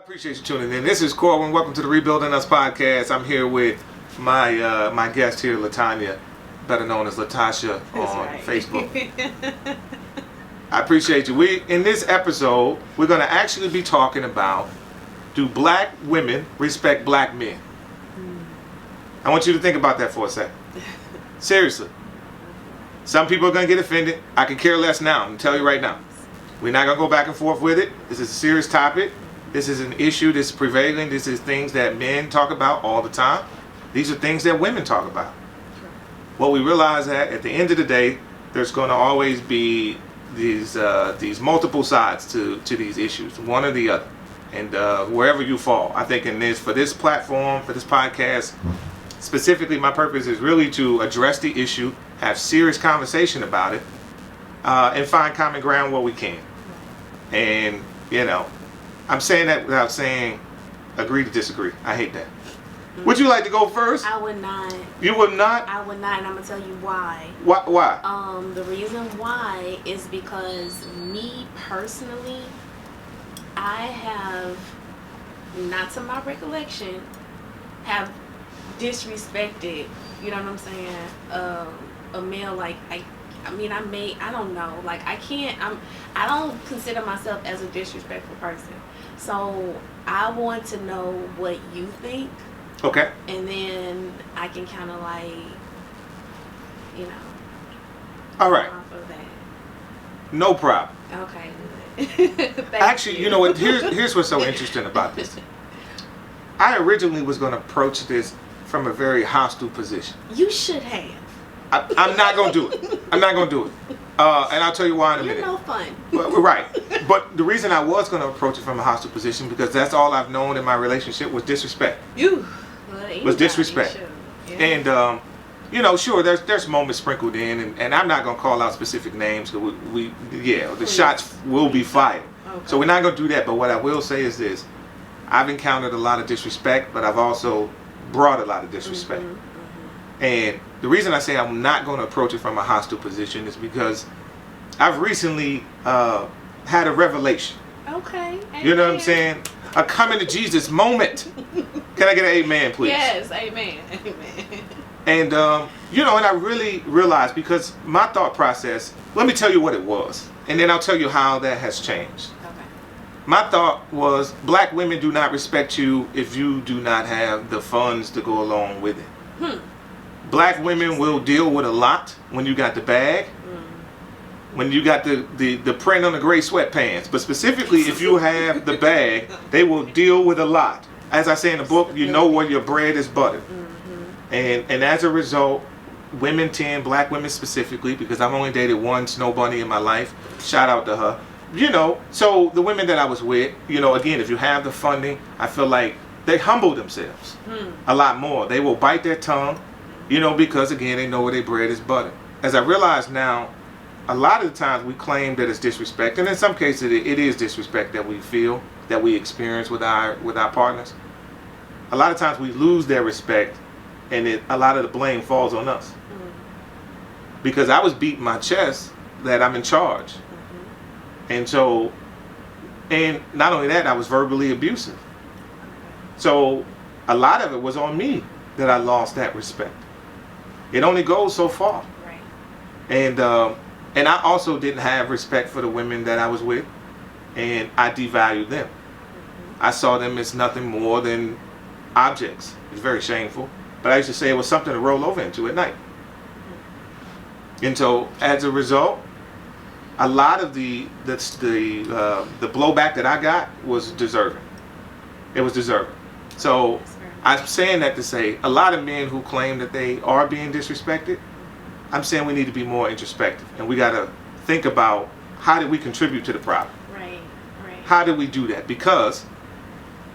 Appreciate you tuning in. This is Corwin. Welcome to the Rebuilding Us podcast. I'm here with my guest here, Latonia, better known as Latasha on Facebook. I appreciate you. In this episode, we're going to actually be talking about, do black women respect black men? I want you to think about that for a second. Seriously. Some people are going to get offended. I can care less now. I'm going to tell you right now. We're not going to go back and forth with it. This is a serious topic. This is an issue that's prevailing. This is things that men talk about all the time. These are things that women talk about. What we realize that at the end of the day, there's going to always be these multiple sides to these issues, one or the other. And wherever you fall, I think for this platform, for this podcast, specifically my purpose is really to address the issue, have serious conversation about it, and find common ground where we can. And, I'm saying that without saying agree to disagree. I hate that. Would you like to go first? I would not. You would not? I would not, and I'm going to tell you why. Why? The reason why is because me personally, I have, not to my recollection, have disrespected, you know what I'm saying, a male like, I don't know, like I don't consider myself as a disrespectful person. So I want to know what you think. Okay. And then I can kind of all right. off of that. No problem. Okay. Actually, you know what? Here's what's so interesting about this. I originally was going to approach this from a very hostile position. You should have. I'm not going to do it. I'm not going to do it. And I'll tell you why in a minute. You're no fun. Right. But the reason I was going to approach it from a hostile position, because that's all I've known in my relationship was disrespect. Was disrespect. Yeah. And, sure, there's moments sprinkled in, and I'm not going to call out specific names, because the shots will be fired. Okay. So we're not going to do that. But what I will say is this. I've encountered a lot of disrespect, but I've also brought a lot of disrespect. And the reason I say I'm not going to approach it from a hostile position is because I've recently had a revelation. Okay. Amen. You know what I'm saying? A coming to Jesus moment. Can I get an amen, please? Yes, amen. Amen. And, and I really realized, because my thought process, let me tell you what it was. And then I'll tell you how that has changed. Okay. My thought was, black women do not respect you if you do not have the funds to go along with it. Black women will deal with a lot when you got the bag, when you got the print on the gray sweatpants. But specifically, if you have the bag, they will deal with a lot. As I say in the book, you know where your bread is buttered. And as a result, black women specifically, because I've only dated one snow bunny in my life, shout out to her. So the women that I was with, again, if you have the funding, I feel like they humble themselves a lot more. They will bite their tongue. Because again, they know where their bread is buttered. As I realize now, a lot of the times we claim that it's disrespect, and in some cases it is disrespect that we feel, that we experience with our partners. A lot of times we lose their respect, and a lot of the blame falls on us. Because I was beating my chest that I'm in charge. And not only that, I was verbally abusive. So a lot of it was on me that I lost that respect. It only goes so far. Right. And I also didn't have respect for the women that I was with, and I devalued them. I saw them as nothing more than objects. It's very shameful, but I used to say it was something to roll over into at night. And so, as a result, a lot of the blowback that I got was deserving. It was deserving. So I'm saying that to say, a lot of men who claim that they are being disrespected, I'm saying we need to be more introspective, and we got to think about, how did we contribute to the problem? Right. How did we do that? Because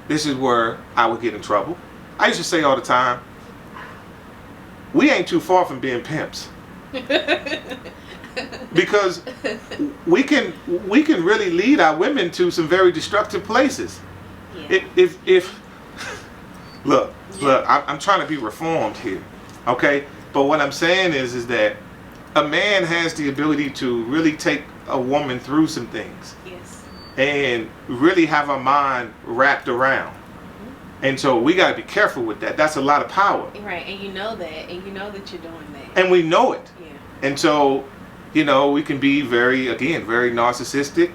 this is where I would get in trouble. I used to say all the time, we ain't too far from being pimps. Because we can really lead our women to some very destructive places. Yeah. If Look, I'm trying to be reformed here, okay? But what I'm saying is that a man has the ability to really take a woman through some things. Yes. and really have our mind wrapped around. And so we got to be careful with that. That's a lot of power. Right, and you know that, and you know that you're doing that. And we know it. Yeah. And so, we can be very narcissistic,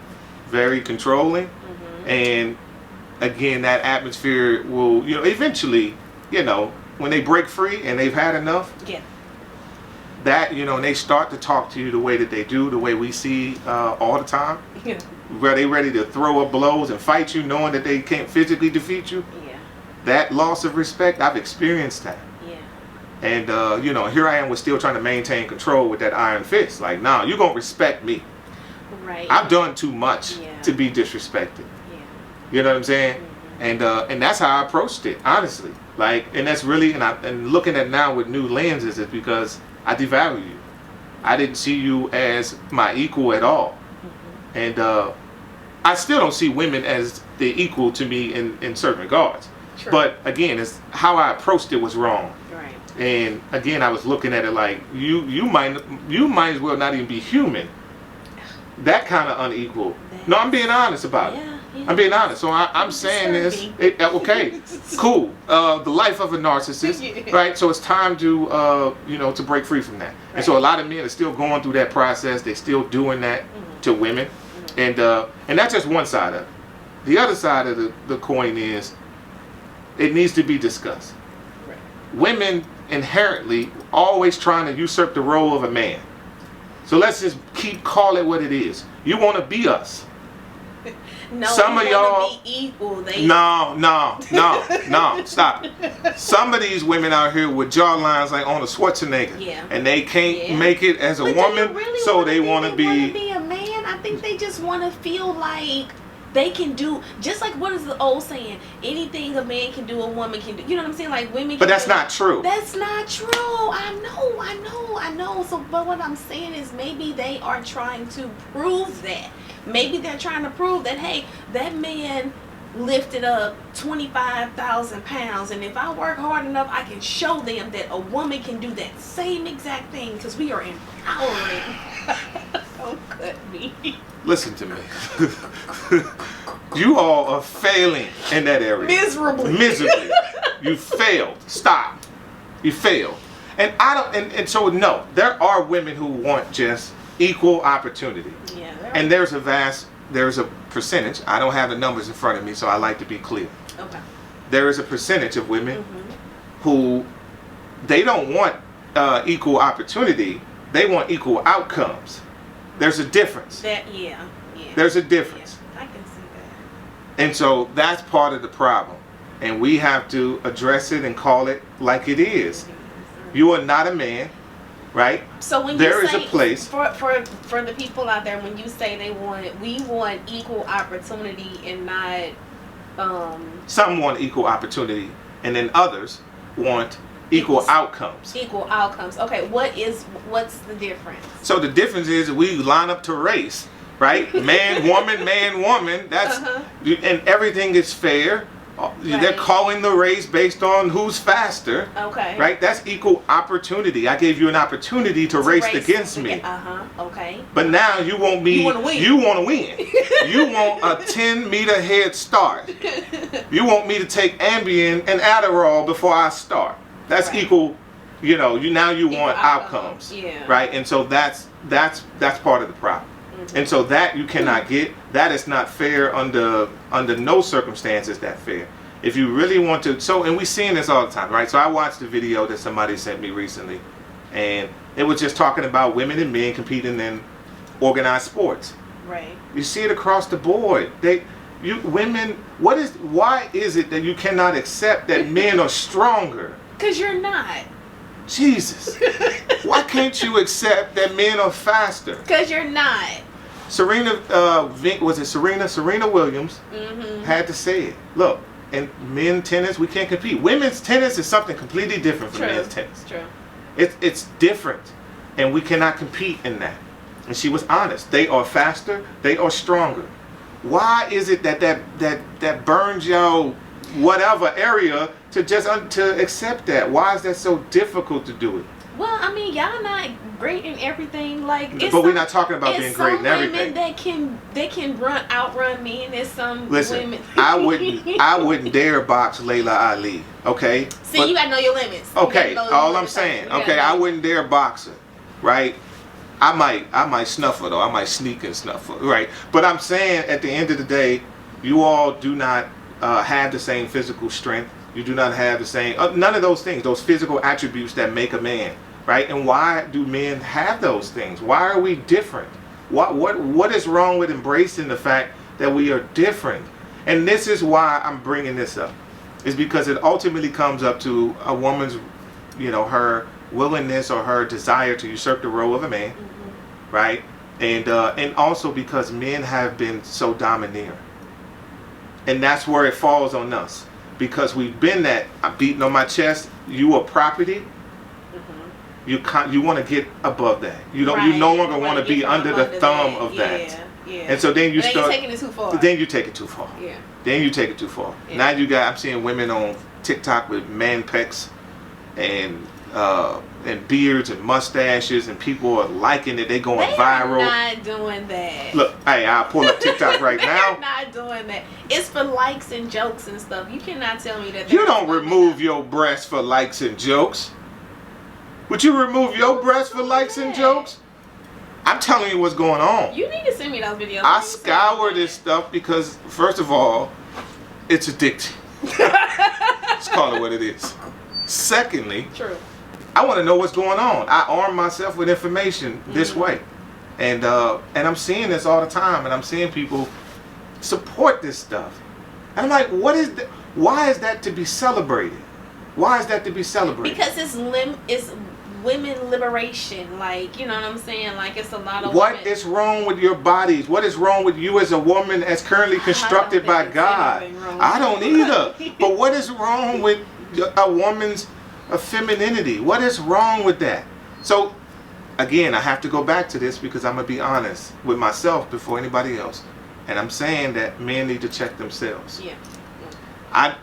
very controlling. Mm-hmm. And again, that atmosphere will, eventually, when they break free and they've had enough. Yeah. That, and they start to talk to you the way that they do, the way we see all the time. Yeah. Where they ready to throw up blows and fight you knowing that they can't physically defeat you. Yeah. That loss of respect, I've experienced that. Yeah. And, here I am, still trying to maintain control with that iron fist. Like, nah, you're going to respect me. Right. I've done too much to be disrespected. Yeah. You know what I'm saying? Mm-hmm. And that's how I approached it, honestly. Like, and that's really, and looking at now with new lenses is because I devalue you. I didn't see you as my equal at all. Mm-hmm. And I still don't see women as the equal to me in certain regards. True. But again, it's how I approached it was wrong. Right. And again, I was looking at it like you might as well not even be human. That kind of unequal. No, I'm being honest about it. Yeah. I'm being honest. So I'm saying this. Okay, cool. The life of a narcissist, right? So it's time to to break free from that. Right. And so a lot of men are still going through that process. They're still doing that to women, and that's just one side of it. The other side of the coin is it needs to be discussed. Right. Women inherently always trying to usurp the role of a man. So let's just call it what it is. You want to be us. No, some of y'all be equal. No, stop it. Some of these women out here with jawlines like Arnold Schwarzenegger, and they can't make it as a woman, really so they want to be a man. I think they just want to feel like they can do, just like what is the old saying? Anything a man can do, a woman can do. You know what I'm saying? Like women. But that's not true. That's not true. I know. So, but what I'm saying is maybe they are trying to prove that. Maybe they're trying to prove that, hey, that man lifted up 25,000 pounds, and if I work hard enough, I can show them that a woman can do that same exact thing because we are empowering. Don't cut me. Listen to me. You all are failing in that area. Miserably. You failed. Stop. You failed. And and so no, there are women who want just equal opportunity. Yeah. And there's a percentage. I don't have the numbers in front of me, so I like to be clear. Okay. There is a percentage of women who they don't want equal opportunity. They want equal outcomes. There's a difference. There's a difference. Yeah, I can see that. And so that's part of the problem. And we have to address it and call it like it is. You are not a man, right? So when there you is say, a place for the people out there, when you say we want equal opportunity and not some want equal opportunity and then others want equal outcomes. Equal outcomes. Okay, what's the difference? So the difference is we line up to race, right? Man, woman. That's and everything is fair. Right. They're calling the race based on who's faster. Okay. Right? That's equal opportunity. I gave you an opportunity to race against me. Okay. But now you want me. You want to win. You want to win. You want a 10-meter head start. You want me to take Ambien and Adderall before I start. That's equal. You want outcomes. Yeah. Right? And so that's part of the problem. And so that you cannot get. That is not fair under no circumstances that fair. If you really want to, and we're seeing this all the time, right? So I watched a video that somebody sent me recently, and it was just talking about women and men competing in organized sports. Right. You see it across the board. Women. Why is it that you cannot accept that men are stronger? Because you're not. Jesus. Why can't you accept that men are faster? Because you're not. Serena Williams had to say it. Look, in men's tennis, we can't compete. Women's tennis is something completely different from men's tennis. True. It's different, and we cannot compete in that. And she was honest. They are faster. They are stronger. Why is it that burns y'all whatever area to accept that? Why is that so difficult to do it? Well, I mean, y'all not great in everything. Like, but we're not talking about being great in everything. Women that can outrun men. There's some women. I wouldn't dare box Layla Ali. Okay. See, you gotta know your limits. Okay. All I'm saying. Okay, I wouldn't dare box her. Right. I might snuff her though. I might sneak and snuff her. Right. But I'm saying at the end of the day, you all do not have the same physical strength. You do not have the same, none of those things, those physical attributes that make a man, right? And why do men have those things? Why are we different? What is wrong with embracing the fact that we are different? And this is why I'm bringing this up. Is because it ultimately comes up to a woman's, her willingness or her desire to usurp the role of a man, right? And also because men have been so domineering. And that's where it falls on us. Because we've been that, I'm beating on my chest, you are property. You want to get above that. You don't. Right. You no longer want to be under the thumb of that. Yeah. And so then you start. You're taking it too far. Then you take it too far. Yeah. Then you take it too far. Yeah. Now I'm seeing women on TikTok with man pecs and beards and mustaches, and people are liking it. They going viral. They're not doing that. Look, hey, I'll pull up TikTok right now. They're not doing that. It's for likes and jokes and stuff. You cannot tell me that. You don't remove your breast for likes and jokes. Would you remove your breast for likes and jokes? I'm telling you what's going on. You need to send me those videos. I scour this stuff because, first of all, it's addicting. Let's call it what it is. Secondly, true. I want to know what's going on. I arm myself with information this way, and I'm seeing this all the time, and I'm seeing people support this stuff, and I'm like, what is that? Why is that to be celebrated? Why is that to be celebrated? Because it's women liberation, like, you know what I'm saying? Like, it's a lot of what is wrong with your bodies? What is wrong with you as a woman as currently constructed by God? I don't either. But what is wrong with a woman's femininity? What is wrong with that? So again, I have to go back to this because I'm gonna be honest with myself before anybody else, and I'm saying that men need to check themselves. Yeah.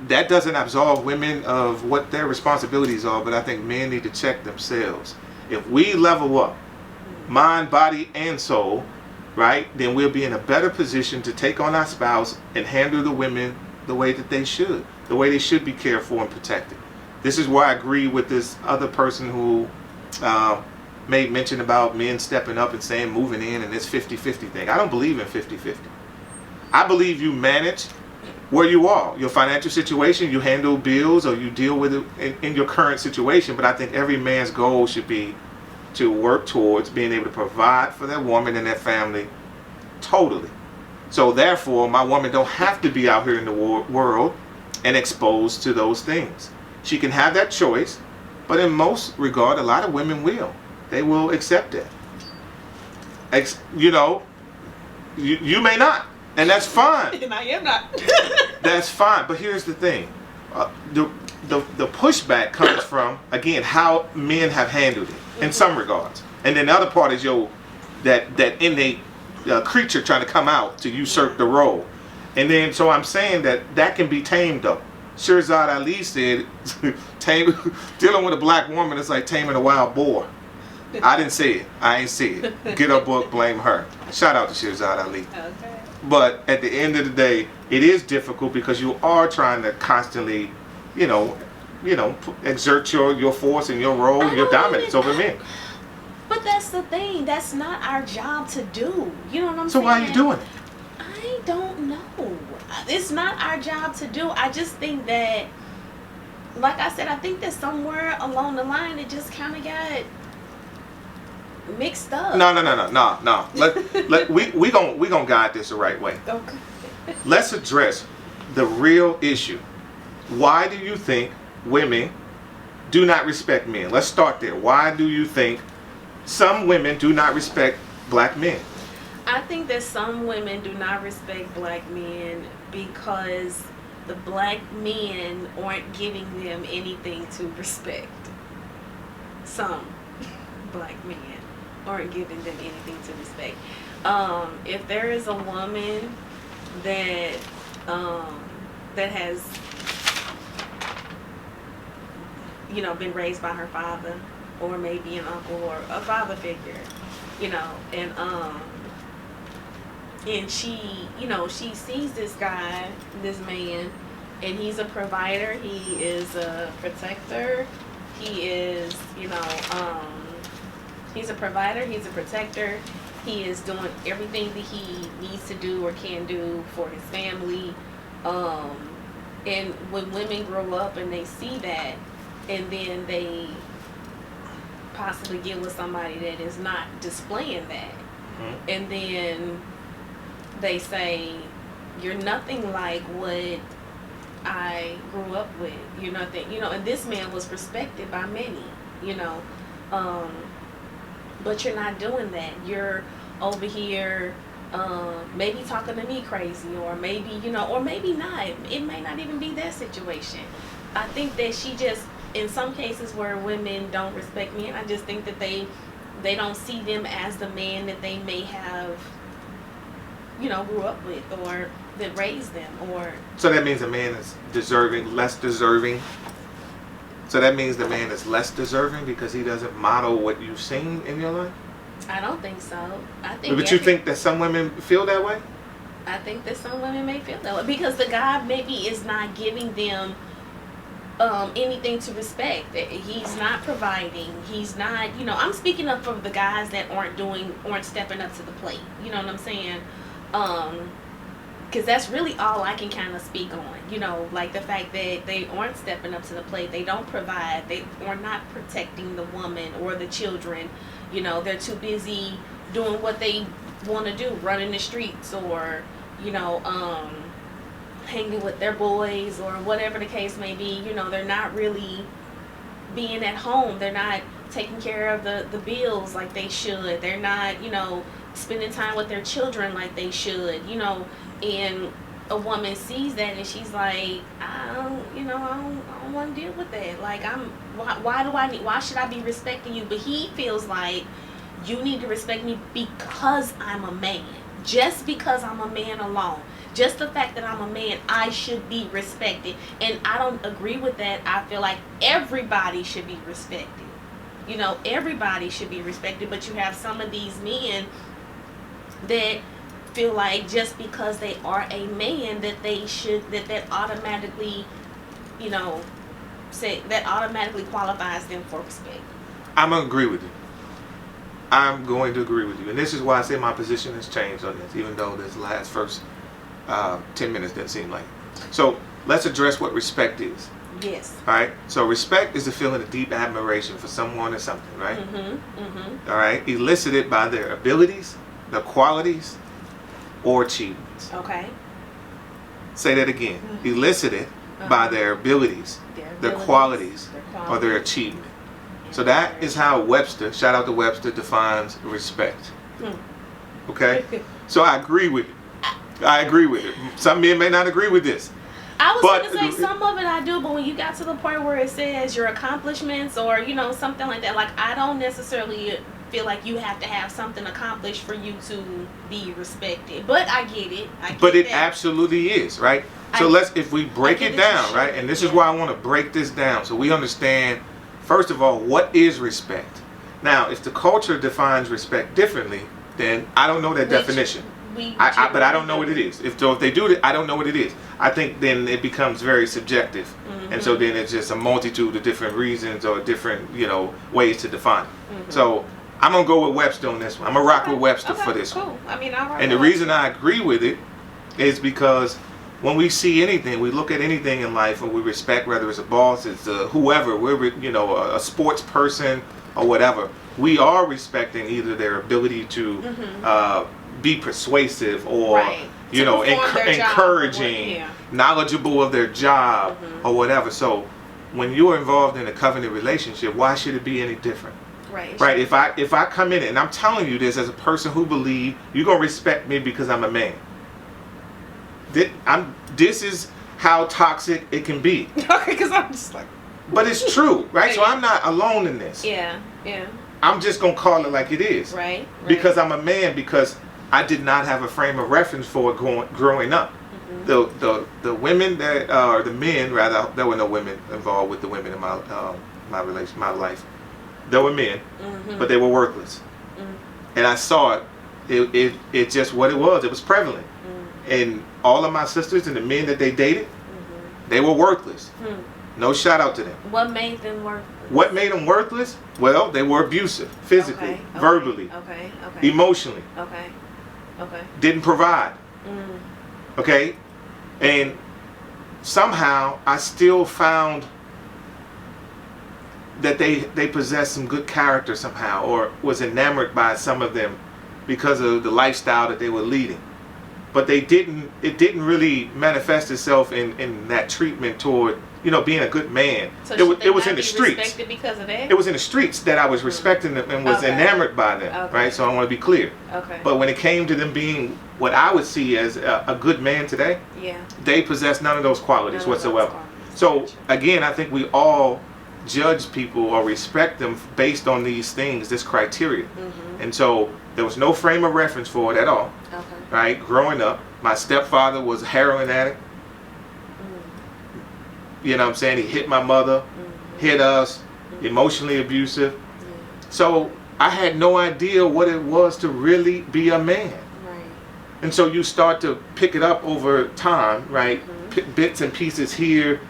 That doesn't absolve women of what their responsibilities are, but I think men need to check themselves. If we level up, mind, body, and soul, right, then we'll be in a better position to take on our spouse and handle the women the way that they should, the way they should be cared for and protected. This is why I agree with this other person who made mention about men stepping up and saying moving in and this 50-50 thing. I don't believe in 50-50. I believe you manage where you are, your financial situation, you handle bills or you deal with it in your current situation. But I think every man's goal should be to work towards being able to provide for their woman and their family totally. So therefore, my woman don't have to be out here in the world and exposed to those things. She can have that choice, but in most regard, a lot of women will. They will accept that. You may not. And that's fine. And I am not. That's fine. But here's the thing. The pushback comes from, again, how men have handled it in some regards. And then the other part is that innate creature trying to come out to usurp the role. And then, so I'm saying that can be tamed though. Shirzad Ali said, dealing with a black woman is like taming a wild boar. I didn't say it. I ain't see it. Get her book, blame her. Shout out to Shirzad Ali. Okay. But at the end of the day, it is difficult because you are trying to constantly, exert your force and your role, your dominance over men. But that's the thing. That's not our job to do. You know what I'm saying? So why are you doing it? I don't know. It's not our job to do. I just think that, like I said, I think that somewhere along the line it just kind of got mixed up. No. We gonna guide this the right way. Okay. Let's address the real issue. Why do you think women do not respect men? Let's start there. Why do you think some women do not respect black men? I think that some women do not respect black men because the black men aren't giving them anything to respect. Some black men aren't giving them anything to respect. If there is a woman that has been raised by her father or maybe an uncle or a father figure, you know, and she, you know, she sees this guy, this man, and he's a provider, he is a protector, he is, you know, he's a provider, he's a protector, he is doing everything that he needs to do or can do for his family. And when women grow up and they see that, and then they possibly get with somebody that is not displaying that, and then they say, you're nothing like what I grew up with, you're nothing, you know, and this man was respected by many, you know, but you're not doing that. You're over here maybe talking to me crazy, or maybe, you know, or maybe not. It may not even be that situation. I think that she just, in some cases where women don't respect men, I just think that they don't see them as the man that they may have, you know, grew up with, or that raised them, or... So that means a man is deserving, less deserving. So that means the man is less deserving because he doesn't model what you've seen in your life? I don't think so. I think... But you think that some women feel that way? I think that some women may feel that way because the guy maybe is not giving them anything to respect. He's not providing. He's not, you know, I'm speaking up for the guys that aren't stepping up to the plate. You know what I'm saying? Because that's really all I can kind of speak on, you know, like the fact that they aren't stepping up to the plate, they don't provide, they are not protecting the woman or the children, you know, they're too busy doing what they want to do, running the streets, or, you know, hanging with their boys, or whatever the case may be. You know, they're not really being at home, they're not taking care of the bills like they should, they're not, you know, spending time with their children like they should, you know. And a woman sees that and she's like, I don't want to deal with that. Like, why should I be respecting you? But he feels like you need to respect me because I'm a man. Just because I'm a man alone. Just the fact that I'm a man, I should be respected. And I don't agree with that. I feel like everybody should be respected. You know, everybody should be respected. But you have some of these men that feel like just because they are a man that they should, that automatically, you know, say that automatically qualifies them for respect. I'm going to agree with you. I'm going to agree with you. And this is why I say my position has changed on this, even though this first 10 minutes didn't seem like it. So let's address what respect is. Yes. All right. So respect is a feeling of deep admiration for someone or something, right? All right. Elicited by their abilities, their qualities, or achievements. Okay. Say that again. Elicited by their abilities, their qualities, or their achievement. So that is how Webster, shout out to Webster, defines respect. Okay? So I agree with it. I agree with it. Some men may not agree with this. I was going to say some of it I do, but when you got to the point where it says your accomplishments or, you know, something like that, like, I don't necessarily feel like you have to have something accomplished for you to be respected. But I get it. But it absolutely is, right? So if we break it down, right? And this is why I want to break this down so we understand, first of all, what is respect? Now, if the culture defines respect differently, then I don't know that definition. But I don't know what it is. If they do it, I don't know what it is. I think then it becomes very subjective. And so then it's just a multitude of different reasons or different, you know, ways to define it. So I'm going to go with Webster on this one. I'm going to rock with Webster for this one. I mean, I'll rock and the reason I agree with it is because when we see anything, we look at anything in life and we respect, whether it's a boss, it's whoever, we're, you know, a sports person or whatever, we are respecting either their ability to be persuasive or, you know, encouraging, knowledgeable of their job or whatever. So when you're involved in a covenant relationship, why should it be any different? Right. If I come in and I'm telling you this as a person who believes you're going to respect me because I'm a man. This is how toxic it can be. Okay, because I'm just like... But it's true, right? So I'm not alone in this. Yeah. I'm just going to call it like it is. Right. Because I'm a man, because I did not have a frame of reference for it growing up. The women that are the men, rather, there were no women involved with the women in my life. There were men, but they were worthless. And I saw it. It just what it was. It was prevalent. And all of my sisters and the men that they dated, they were worthless. No shout out to them. What made them worthless? What made them worthless? Well, they were abusive, physically, verbally, emotionally. Didn't provide. Okay? And somehow I still found that they possessed some good character somehow, or was enamored by some of them because of the lifestyle that they were leading. But it didn't really manifest itself in that treatment toward, being a good man. So it was in the streets. Respected because of that? It was in the streets that I was respecting them and was enamored by them, right? So I want to be clear. But when it came to them being what I would see as a good man today, they possess none of those qualities whatsoever. So again, I think we all judge people or respect them based on these things, this criteria. And so there was no frame of reference for it at all. Right? Growing up, my stepfather was a heroin addict. You know what I'm saying? He hit my mother, hit us, emotionally abusive. So I had no idea what it was to really be a man. And so you start to pick it up over time, right? Bits and pieces here.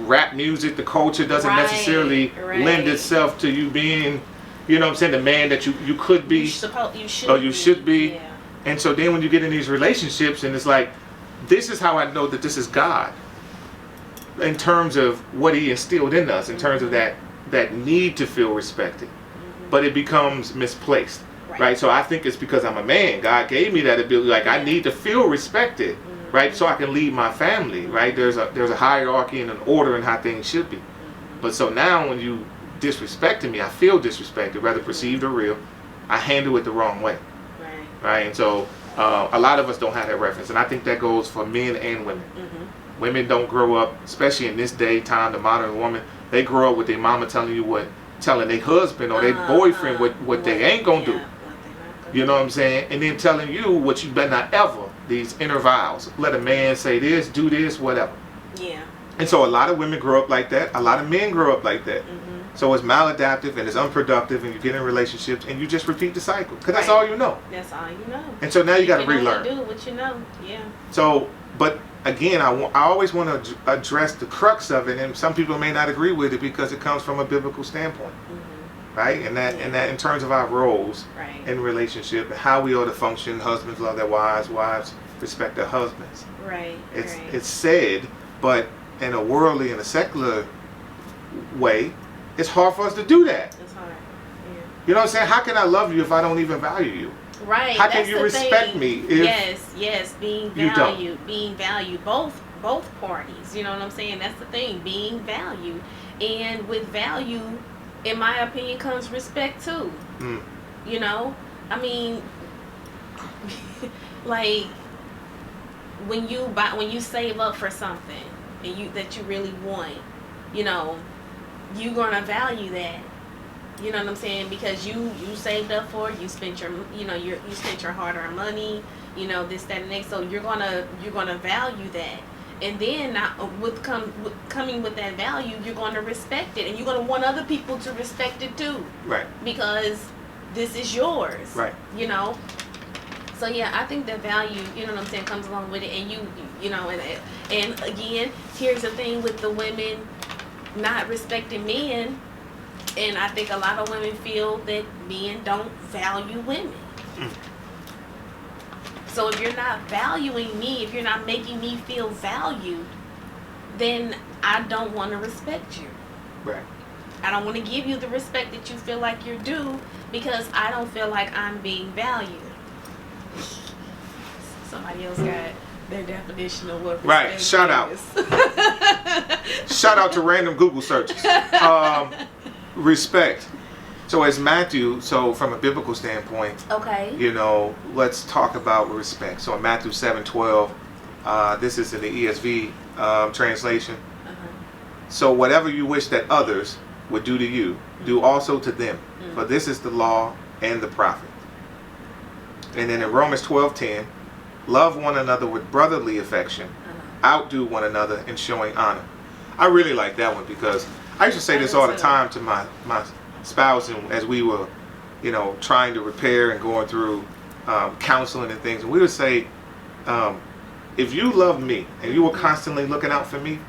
Rap music, the culture doesn't necessarily lend itself to you being, you know what I'm saying, the man that you could be, you should be. Yeah. And so then when you get in these relationships and it's like, this is how I know that this is God. In terms of what he instilled in us, in terms of that need to feel respected. But it becomes misplaced, right? So I think it's because I'm a man. God gave me that ability, like I need to feel respected. Right, so I can lead my family. Right, there's a hierarchy and an order in how things should be. But so now, when you disrespecting me, I feel disrespected, whether perceived or real. I handle it the wrong way. Right, and so a lot of us don't have that reference, and I think that goes for men and women. Women don't grow up, especially in this day time, the modern woman. They grow up with their mama telling their husband or their boyfriend what they ain't gonna do. You know what I'm saying? And then telling you what you better not ever. These inner vows. Let a man say this, do this, whatever. Yeah. And so a lot of women grow up like that. A lot of men grow up like that. So it's maladaptive and it's unproductive, and you get in relationships and you just repeat the cycle because that's all you know. That's all you know. And so now you got to relearn. Do what you know. Yeah. So, but again, I always want to address the crux of it, and some people may not agree with it because it comes from a biblical standpoint. Right, and that in terms of our roles in relationship and how we ought to function. Husbands love their wives, wives respect their husbands. It's said, but in a worldly and a secular way, it's hard for us to do that. It's hard. Yeah. You know what I'm saying? How can I love you if I don't even value you? Right. How can you respect me if yes, being valued, both parties. You know what I'm saying? That's the thing, being valued, and with value, in my opinion, comes respect too. You know, I mean, like when you save up for something and that you really want, you know, you're gonna value that. You know what I'm saying? Because you saved up for it, you spent your you spent your hard-earned money, you know, this, that, and next. So you're gonna value that. And then coming with that value, you're going to respect it, and you're going to want other people to respect it too. Right. Because this is yours. Right. You know. So yeah, I think that value, you know what I'm saying, comes along with it, and you know, and again, here's the thing with the women not respecting men, and I think a lot of women feel that men don't value women. So if you're not valuing me, if you're not making me feel valued, then I don't want to respect you. Right. I don't want to give you the respect that you feel like you're due because I don't feel like I'm being valued. Somebody else got their definition of what respect is. Shout out. Shout out to random Google searches. Respect. So as Matthew, from a biblical standpoint, you know, let's talk about respect. So in Matthew 7:12, this is in the ESV translation. So whatever you wish that others would do to you, do also to them. For this is the law and the prophet. And then in Romans 12:10, love one another with brotherly affection. Outdo one another in showing honor. I really like that one because I used to say this all the time to my spouse, and as we were, trying to repair and going through counseling and things, and we would say, if you love me and you were constantly looking out for me,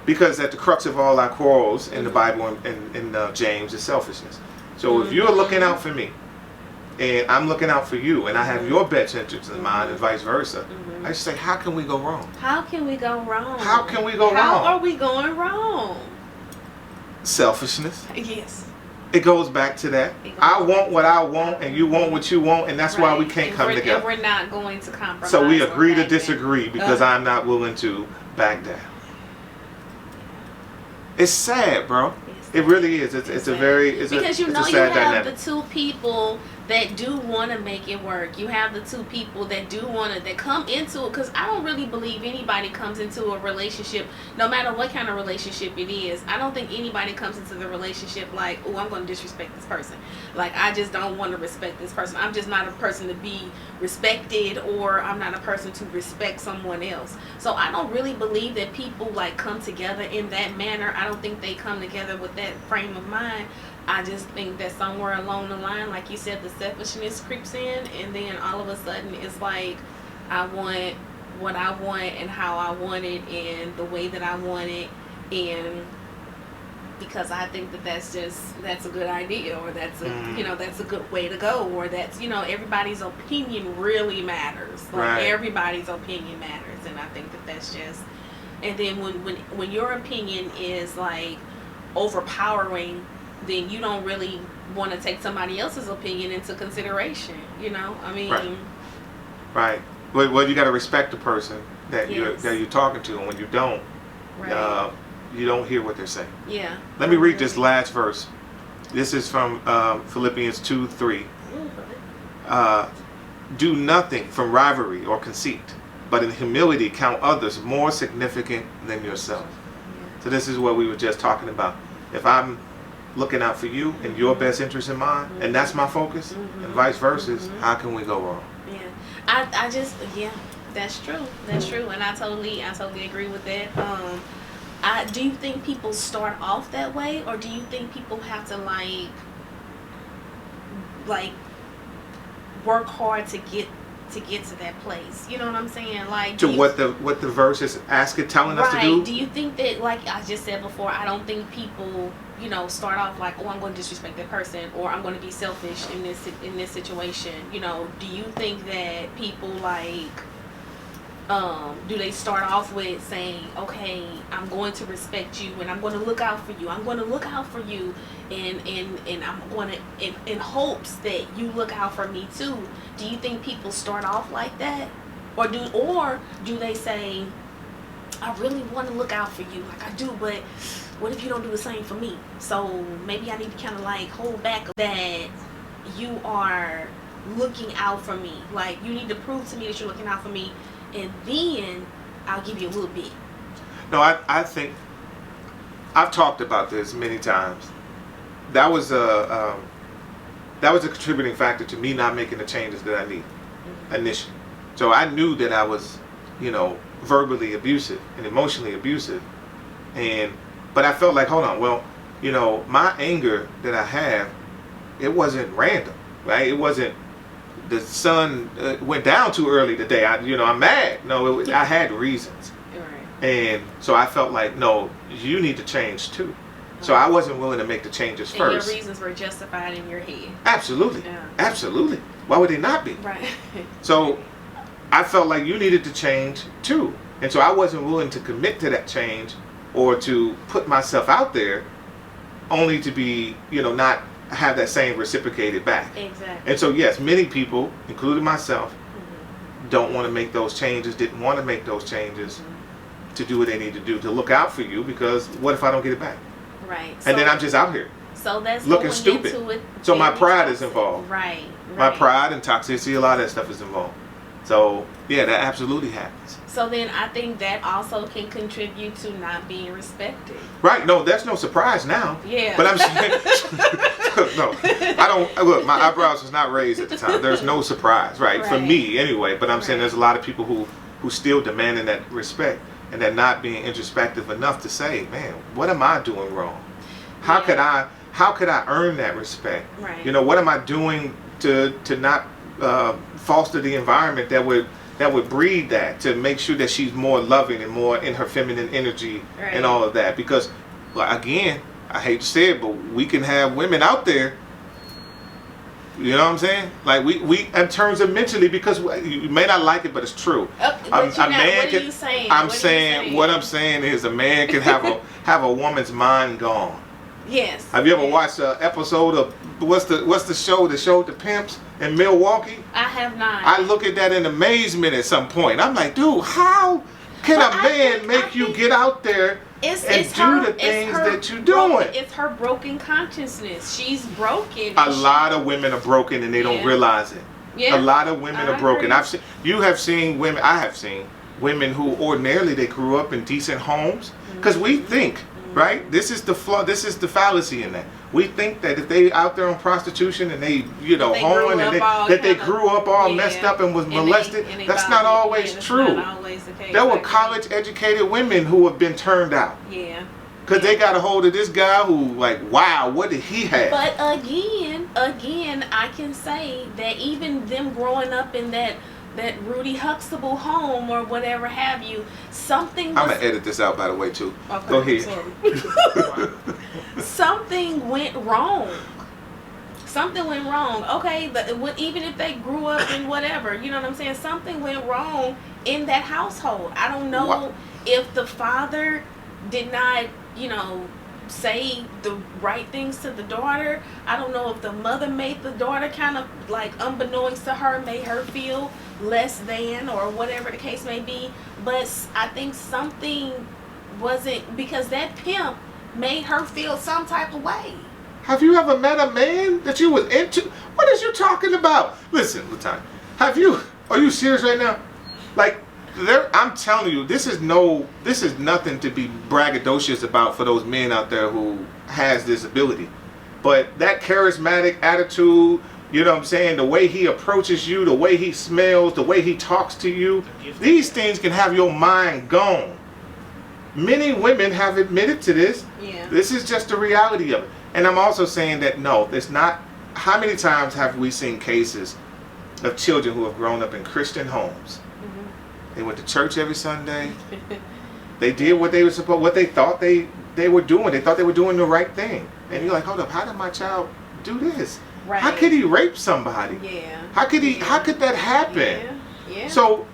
because at the crux of all our quarrels in the Bible and in James is selfishness. So if you're looking out for me, and I'm looking out for you, and I have your best interests in mind, and vice versa, I just say, how can we go wrong? How can we go wrong? How can we go wrong? How are we going wrong? Selfishness. Yes. It goes back to that. I want what I want, and you want what you want, and that's why we can't come together. And we're not going to compromise. So we agree to disagree because I'm not willing to back down. It's sad, bro. It really is. It's a very because you have dynamic. The two people that do want to make it work. You have the two people that do want to that come into it, because I don't really believe anybody comes into a relationship, no matter what kind of relationship it is. I don't think anybody comes into the relationship like, oh, I'm going to disrespect this person. Like, I just don't want to respect this person. I'm just not a person to be respected, or I'm not a person to respect someone else. So I don't really believe that people like come together in that manner. I don't think they come together with that frame of mind. I just think that somewhere along the line, like you said, the selfishness creeps in, and then all of a sudden it's like, I want what I want and how I want it and the way that I want it, and because I think that that's a good idea, or that's a that's a good way to go, or that's everybody's opinion really matters. Like everybody's opinion matters, and I think that that's just. And then when your opinion is like overpowering, then you don't really want to take somebody else's opinion into consideration. I mean. Right. Well, you got to respect the person that you're talking to, and when you don't, you don't hear what they're saying. Yeah. Let me read this last verse. This is from Philippians 2:3. Do nothing from rivalry or conceit, but in humility count others more significant than yourself. Yeah. So this is what we were just talking about. If I'm looking out for you and your best interest in mind, and that's my focus, and vice versa, how can we go wrong? Yeah. I just that's true. That's true, and I totally agree with that. Do you think people start off that way, or do you think people have to like work hard to get to that place? You know what I'm saying? Like what the verse is telling us to do? Do you think that, like I just said before, I don't think people start off like, oh, I'm going to disrespect that person, or I'm going to be selfish in this situation. Do you think that people do they start off with saying, okay, I'm going to respect you, and I'm going to look out for you. I'm going to look out for you, and I'm going to in hopes that you look out for me too. Do you think people start off like that, or do they say, I really want to look out for you, like I do, but what if you don't do the same for me? So maybe I need to kind of like hold back that you are looking out for me. Like, you need to prove to me that you're looking out for me, and then I'll give you a little bit. No, I think I've talked about this many times. That was a contributing factor to me not making the changes that I need initially. So I knew that I was, verbally abusive and emotionally abusive, but I felt like, hold on, well, my anger that I have, it wasn't random, right? It wasn't the sun went down too early today. I'm mad. No, I had reasons. Right. And so I felt like, no, you need to change too. So I wasn't willing to make the changes first. Your reasons were justified in your head. Absolutely. Yeah. Absolutely. Why would they not be? Right. So I felt like you needed to change too. And so I wasn't willing to commit to that change or to put myself out there only to be, not have that same reciprocated back. Exactly. And so yes, many people, including myself, don't want to make those changes, didn't want to make those changes to do what they need to do to look out for you, because what if I don't get it back? Right. And then I'm just out here. So that's looking stupid. So my pride is involved. Right. My pride and toxicity, a lot of that stuff is involved. So yeah, that absolutely happens. So then I think that also can contribute to not being respected. Right. No, that's no surprise now. Yeah. But I'm saying, no, I don't. Look, my eyebrows was not raised at the time. There's no surprise, right? For me anyway. But I'm saying there's a lot of people who still demanding that respect, and that not being introspective enough to say, man, what am I doing wrong? How how could I earn that respect? Right. You know, what am I doing to not foster the environment that would breed that, to make sure that she's more loving and more in her feminine energy and all of that? Because, well, again, I hate to say it, but we can have women out there, you know what I'm saying? Like we in terms of mentally, because you may not like it, but it's true. What are you saying? What I'm saying is a man can have a woman's mind gone. Yes. Have you ever watched an episode of what's the show that showed the pimps in Milwaukee? I have not. I look at that in amazement at some point. I'm like, dude, how can a man make you get out there and do the things that you're doing? It's her broken consciousness. She's broken. A lot of women are broken and they don't realize it. Yeah. A lot of women are broken. I have seen women who ordinarily they grew up in decent homes, because we think, right? This is the flaw. This is the fallacy in that. We think that if they out there on prostitution and they, hoeing, and that they grew up all messed up and was molested. That's not always true. Not always the case. There were college-educated women who have been turned out. Yeah. Because they got a hold of this guy who, like, wow, what did he have? But again, I can say that even them growing up in that Rudy Huxtable home or whatever have you, something was... I'm going to edit this out, by the way, too. Okay, go ahead. Something went wrong. Something went wrong. Okay, but even if they grew up in whatever, you know what I'm saying? Something went wrong in that household. I don't know if the father did not, say the right things to the daughter. I don't know if the mother made the daughter kind of like, unbeknownst to her, made her feel less than or whatever the case may be. But I think something wasn't, because that pimp made her feel some type of way. Have you ever met a man that you was into? What is you talking about? Listen, Latonia, are you serious right now? Like, I'm telling you, this is nothing to be braggadocious about for those men out there who has this ability. But that charismatic attitude, you know what I'm saying, the way he approaches you, the way he smells, the way he talks to you, these things can have your mind gone. Many women have admitted to this. Yeah. This is just the reality of it. And I'm also saying that no, it's not. How many times have we seen cases of children who have grown up in Christian homes? They went to church every Sunday. They did what they thought they were doing. They thought they were doing the right thing. And you're like, hold up, how did my child do this? Right. How could he rape somebody? Yeah. How could that happen? Yeah. So,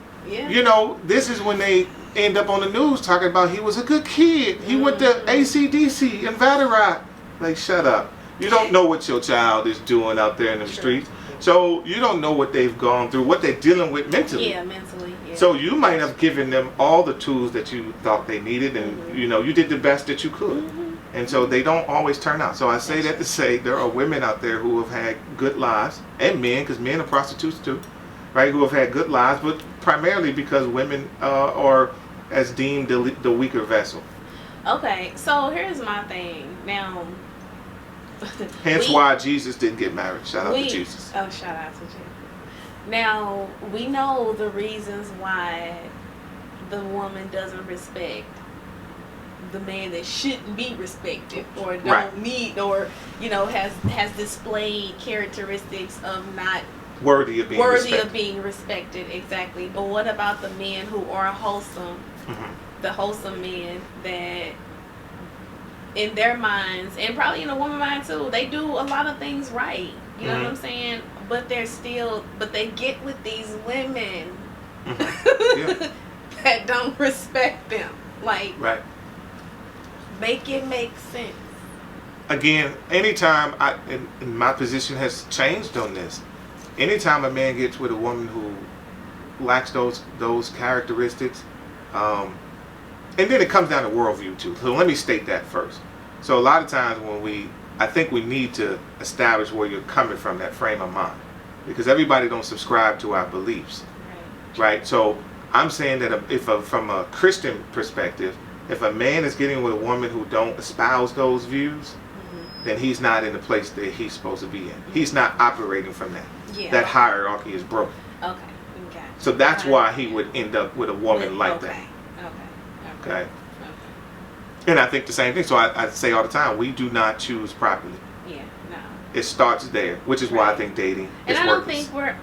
this is when they end up on the news talking about he was a good kid. He went to ACDC and Rivalry. Like, shut up. You don't know what your child is doing out there in the streets. So you don't know what they've gone through, what they're dealing with mentally. Yeah, mentally. Yeah. So you might have given them all the tools that you thought they needed, and you did the best that you could. And so they don't always turn out. So I say that to say there are women out there who have had good lives, and men, because men are prostitutes too, right? Who have had good lives, but primarily because women are as deemed the weaker vessel. Okay, so here's my thing now. Hence why Jesus didn't get married. Shout out to Jesus. Oh, shout out to Jesus. Now, we know the reasons why the woman doesn't respect the man that shouldn't be respected, or don't need, or has displayed characteristics of not worthy of being respected. Exactly. But what about the men who are wholesome? The wholesome men that, in their minds, and probably in a woman's mind too, they do a lot of things right. You know what I'm saying? But they get with these women that don't respect them. Like, make it make sense. Again, anytime and my position has changed on this. Anytime a man gets with a woman who lacks those characteristics, and then it comes down to worldview too. So let me state that first. So a lot of times I think we need to establish where you're coming from, that frame of mind, because everybody don't subscribe to our beliefs, right? So I'm saying that from a Christian perspective, if a man is getting with a woman who don't espouse those views, then he's not in the place that he's supposed to be in. He's not operating from that. Yeah. That hierarchy is broken. Okay. So that's why he would end up with a woman like that. Okay. And I think the same thing. So I say all the time, we do not choose properly. Yeah, no. It starts there, which is why I think dating and is I don't worthless. think we're.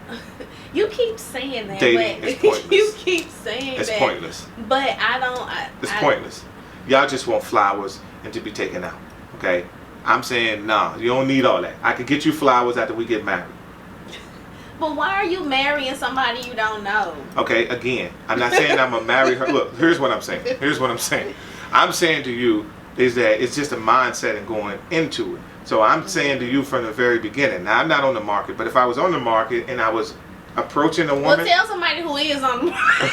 You keep saying that. Dating but is pointless. You keep saying it's that. It's pointless. But I don't. It's pointless. Y'all just want flowers and to be taken out. Okay? I'm saying, nah, you don't need all that. I can get you flowers after we get married. But why are you marrying somebody you don't know? Okay, again, I'm not saying I'm going to marry her. Look, here's what I'm saying. I'm saying to you is that it's just a mindset and going into it. So I'm saying to you from the very beginning. Now, I'm not on the market, but if I was on the market and I was approaching a woman. Well, tell somebody who is on the market.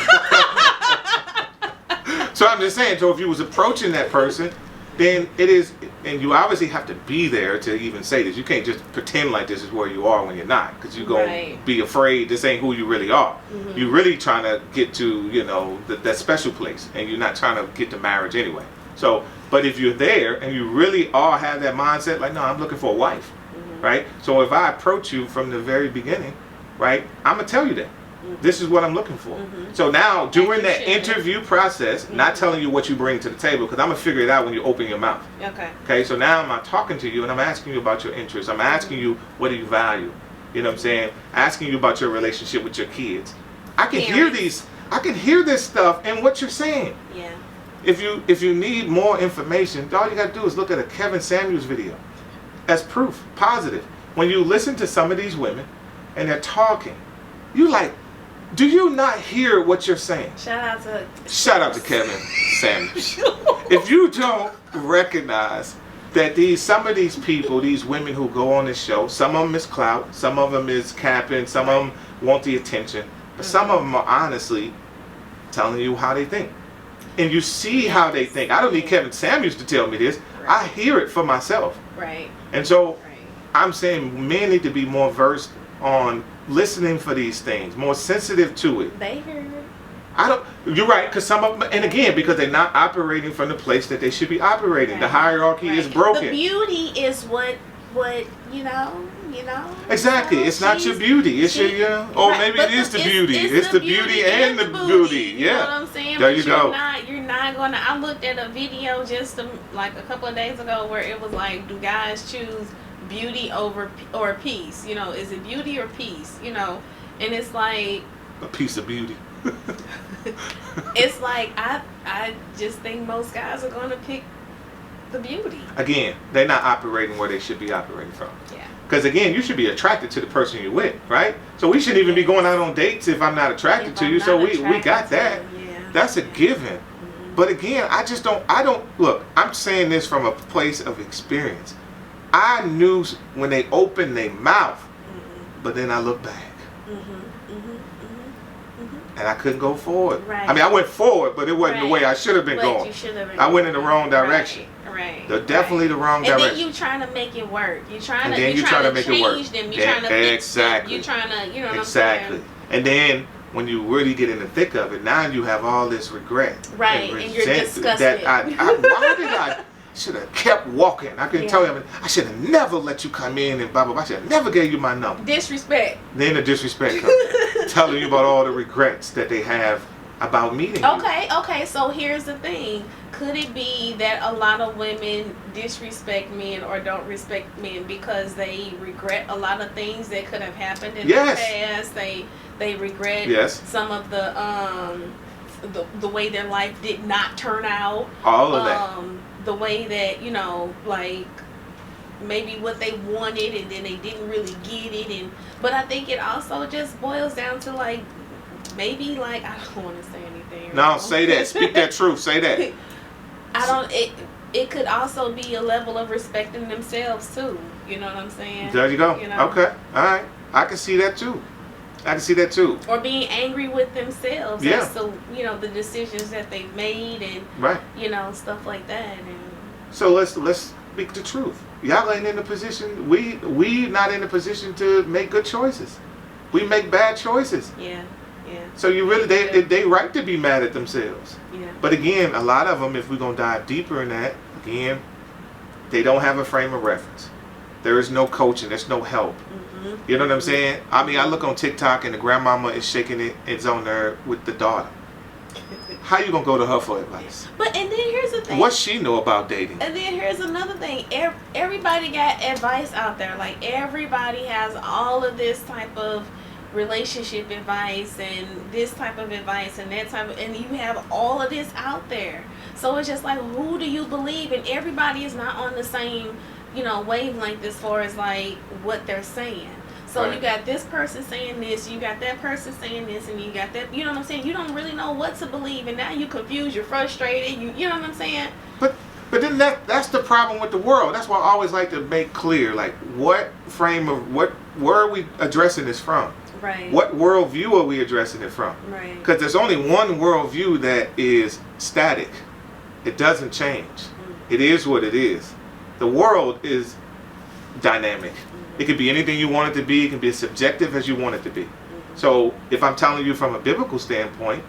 So I'm just saying, so if you was approaching that person, then it is, and you obviously have to be there to even say this. You can't just pretend like this is where you are when you're not, because you're going to be afraid this ain't who you really are. You're really trying to get to, that special place, and you're not trying to get to marriage anyway. So, but if you're there and you really are have that mindset, like, no, I'm looking for a wife, right? So if I approach you from the very beginning, right, I'm going to tell you that. This is what I'm looking for. So now, during that interview process, not telling you what you bring to the table, because I'm going to figure it out when you open your mouth. Okay, so now I'm talking to you, and I'm asking you about your interests. I'm asking you, what do you value? You know what I'm saying? Asking you about your relationship with your kids. I can hear this stuff in what you're saying. Yeah. If you need more information, all you got to do is look at a Kevin Samuels video. As proof, positive. When you listen to some of these women, and they're talking, you like, do you not hear what you're saying? Shout out to Kevin Samuels. If you don't recognize that some of these people, these women who go on this show, some of them is clout, some of them is capping, some of them want the attention, but some of them are honestly telling you how they think. And you see how they think. I don't need Kevin Samuels to tell me this. I hear it for myself. Right. And so I'm saying men need to be more versed on listening for these things, more sensitive to it. They heard it. You're right, because some of them, and again, because they're not operating from the place that they should be operating. The hierarchy is broken. The beauty is what Exactly. It's not your beauty. It's your, or maybe it is the beauty. It's the beauty and the booty. Yeah. You know what I'm saying? There you go. You're not gonna. I looked at a video just like a couple of days ago where it was like, do guys choose beauty or peace? Is it beauty or peace? And it's like a piece of beauty. It's like I just think most guys are gonna pick the beauty. Again, they're not operating where they should be operating from. Yeah. Because again, you should be attracted to the person you're with, right? So we shouldn't even be going out on dates if I'm not attracted to you. So we got that. Yeah. That's a given. But again, I don't look. I'm saying this from a place of experience. I knew when they opened their mouth, but then I looked back. And I couldn't go forward. Right. I mean, I went forward, but it wasn't the way I should have been going. I went in the wrong direction. Right. Definitely the wrong direction. And then you trying to make it work. You're trying to make it work. Change them. You're trying to fix them. You're trying to, what I'm saying? And then when you really get in the thick of it, now you have all this regret. Right. And you're disgusted. Why did I should have kept walking? I couldn't tell you. I should have never let you come in and blah, blah, blah. I should have never gave you my number. Disrespect. Then the disrespect comes. Telling you about all the regrets that they have about meeting you. Okay. So here's the thing. Could it be that a lot of women disrespect men or don't respect men because they regret a lot of things that could have happened in the past? They regret some of the way their life did not turn out. All of that. The way that, like maybe what they wanted and then they didn't really get it. But I think it also just boils down to like, maybe like, I don't want to say anything. No, say that. Speak that truth. Say that. It could also be a level of respecting themselves too. You know what I'm saying? There you go. Okay. All right. I can see that too. Or being angry with themselves. Yeah. So, the decisions that they've made and stuff like that. And so let's speak the truth. Y'all ain't in the position. We not in the position to make good choices. We make bad choices. Yeah. So you really they right to be mad at themselves. Yeah. But again, a lot of them, if we're gonna dive deeper in that, again, they don't have a frame of reference. There is no coaching. There's no help. You know what I'm saying? I mean, I look on TikTok and the grandmama is shaking it's on there with the daughter. how you gonna go to her for advice? But and then here's the thing. What she know about dating? And then here's another thing. Everybody got advice out there. Like everybody has all of this type of relationship advice and this type of advice and that type of, and you have all of this out there. So it's just like, who do you believe? And everybody is not on the same, wavelength as far as like what they're saying. So right. You got this person saying this, you got that person saying this, and you got that. You know what I'm saying? You don't really know what to believe, and now you confused, you're frustrated. You know what I'm saying? But then that's the problem with the world. That's why I always like to make clear, like, where are we addressing this from? Right. What worldview are we addressing it from? Right. Because there's only one worldview that is static. It doesn't change. It is what it is. The world is dynamic. It could be anything you want it to be. It can be as subjective as you want it to be. So if I'm telling you from a biblical standpoint,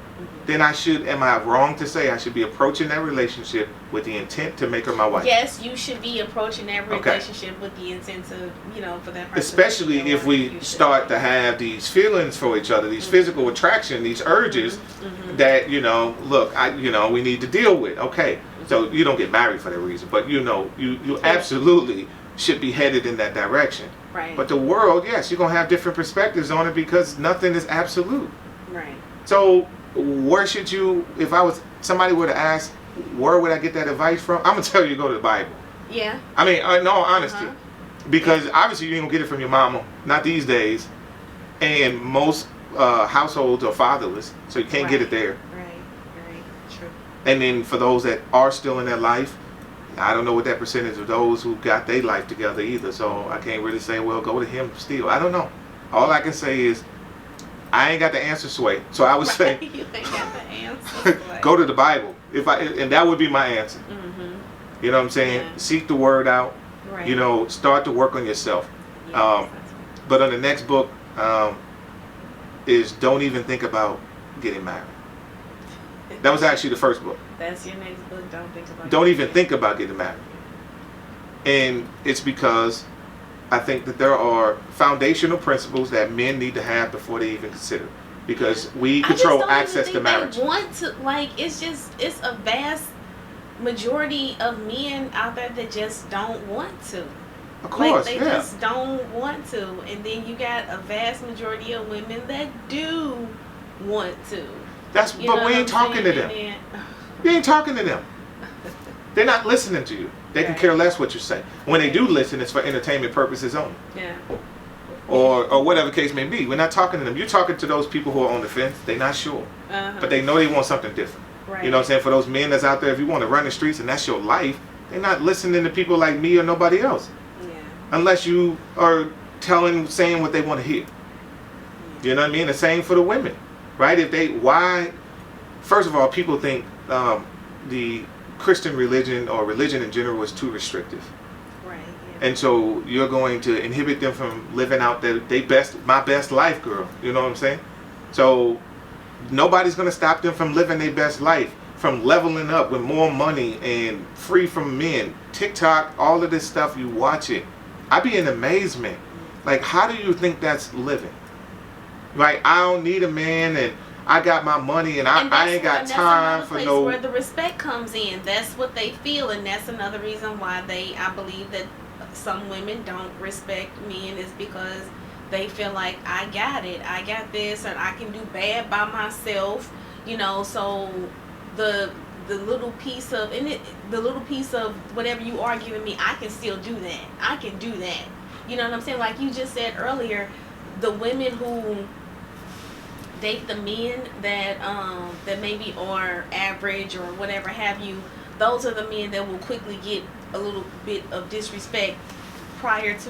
then am I wrong to say I should be approaching that relationship with the intent to make her my wife? Yes, you should be approaching that relationship with the intent to, for that person. Especially if we start to have these feelings for each other, these physical attraction, these urges that, look, we need to deal with. Okay, so you don't get married for that reason, but you absolutely should be headed in that direction. Right. But the world, yes, you're going to have different perspectives on it because nothing is absolute. Right. So where should if somebody were to ask, where would I get that advice from? I'm going to tell you to go to the Bible. Yeah. I mean, in all honesty. Because obviously you ain't going to get it from your mama. Not these days. And most households are fatherless. So you can't get it there. Right. True. And then for those that are still in their life, I don't know what that percentage of those who got their life together either. So I can't really say, well, go to him still. I don't know. All I can say is, I ain't got the answer, Sway. So I would say, you ain't got the answer. go to the Bible. And that would be my answer. You know what I'm saying? Yeah. Seek the word out. Right. Start to work on yourself. Yes, But on the next book is Don't Even Think About Getting Married. That was actually the first book. That's your next book. Don't even think about getting married. And it's because I think that there are foundational principles that men need to have before they even consider. Because we control access to marriage. They want to, it's a vast majority of men out there that just don't want to. Of course, they just don't want to. And then you got a vast majority of women that do want to. But we ain't talking to them. You ain't talking to them. They're not listening to you. They can care less what you say. When they do listen, it's for entertainment purposes only. Yeah. Or whatever the case may be. We're not talking to them. You're talking to those people who are on the fence. They're not sure. But they know they want something different. Right. You know what I'm saying? For those men that's out there, if you want to run the streets and that's your life, they're not listening to people like me or nobody else. Yeah. Unless you are saying what they want to hear. You know what I mean? The same for the women. Right? First of all, people think the Christian religion or religion in general is too restrictive. Right. Yeah. And so you're going to inhibit them from living out my best life, girl. You know what I'm saying? So nobody's going to stop them from living their best life, from leveling up with more money and free from men. TikTok, all of this stuff, you watch it. I be in amazement. Like, how do you think that's living? Right? I don't need a man and I got my money and I ain't got time for no. Where the respect comes in. That's what they feel, and that's another reason why I believe that some women don't respect men is because they feel like I got it, I got this, and I can do bad by myself. So the little piece of whatever you are giving me, I can still do that. I can do that. You know what I'm saying? Like you just said earlier, the women who date the men that maybe are average or whatever have you, those are the men that will quickly get a little bit of disrespect prior to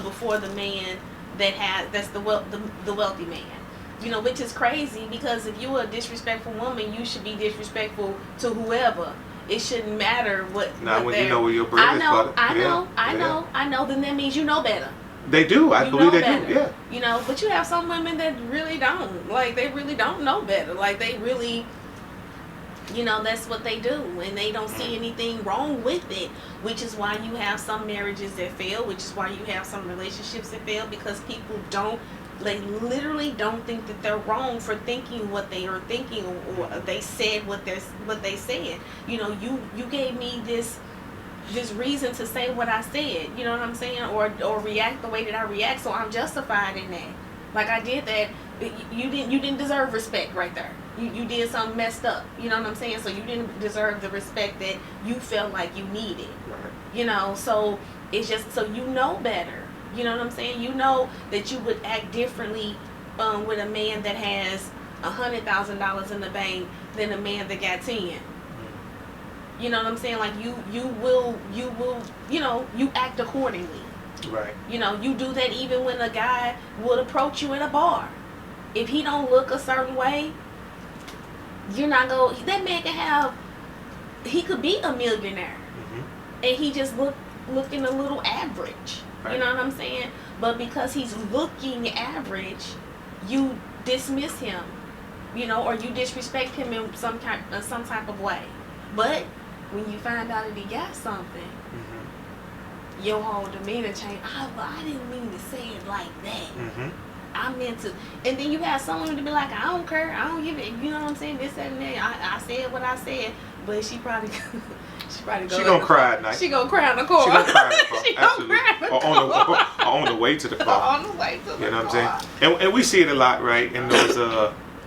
before the man that's the wealthy man, which is crazy because if you're a disrespectful woman, you should be disrespectful to whoever. It shouldn't matter what. Now when you know where your bread is buttered. I know. Then that means you know better. They do. I believe they do. Yeah. But you have some women that really don't. Like, they really don't know better. Like, they really, that's what they do. And they don't see anything wrong with it. Which is why you have some marriages that fail. Which is why you have some relationships that fail. Because people don't They literally don't think that they're wrong for thinking what they are thinking, or they said what they said. You know, you gave me this reason to say what I said. You know what I'm saying? Or react the way that I react, so I'm justified in that. Like, I did that. You didn't deserve respect right there. You did something messed up. You know what I'm saying? So you didn't deserve the respect that you felt like you needed. Right. You know, so it's just, so you know better. You know what I'm saying? You know that you would act differently with a man that has $100,000 in the bank than a man that got 10. You know what I'm saying? Like, you will, you know, you act accordingly. Right. You know, you do that even when a guy would approach you in a bar. If he don't look a certain way, you're not going, that man can have, he could be a millionaire. And he just looking a little average. Right. You know what I'm saying? But because he's looking average, you dismiss him, you know, or you disrespect him in some type of way. But when you find out that he got something, your whole demeanor change. I didn't mean to say it like that. I meant to. And then you have someone to be like, I don't care, I don't give it. You know what I'm saying? This, that, and that. I said what I said, but she probably gonna cry at night. She gonna cry in the car. She gonna cry in the car. She gonna cry in the car. On the way to the car. On the way to the car. You know what I'm saying? And we see it a lot, right? In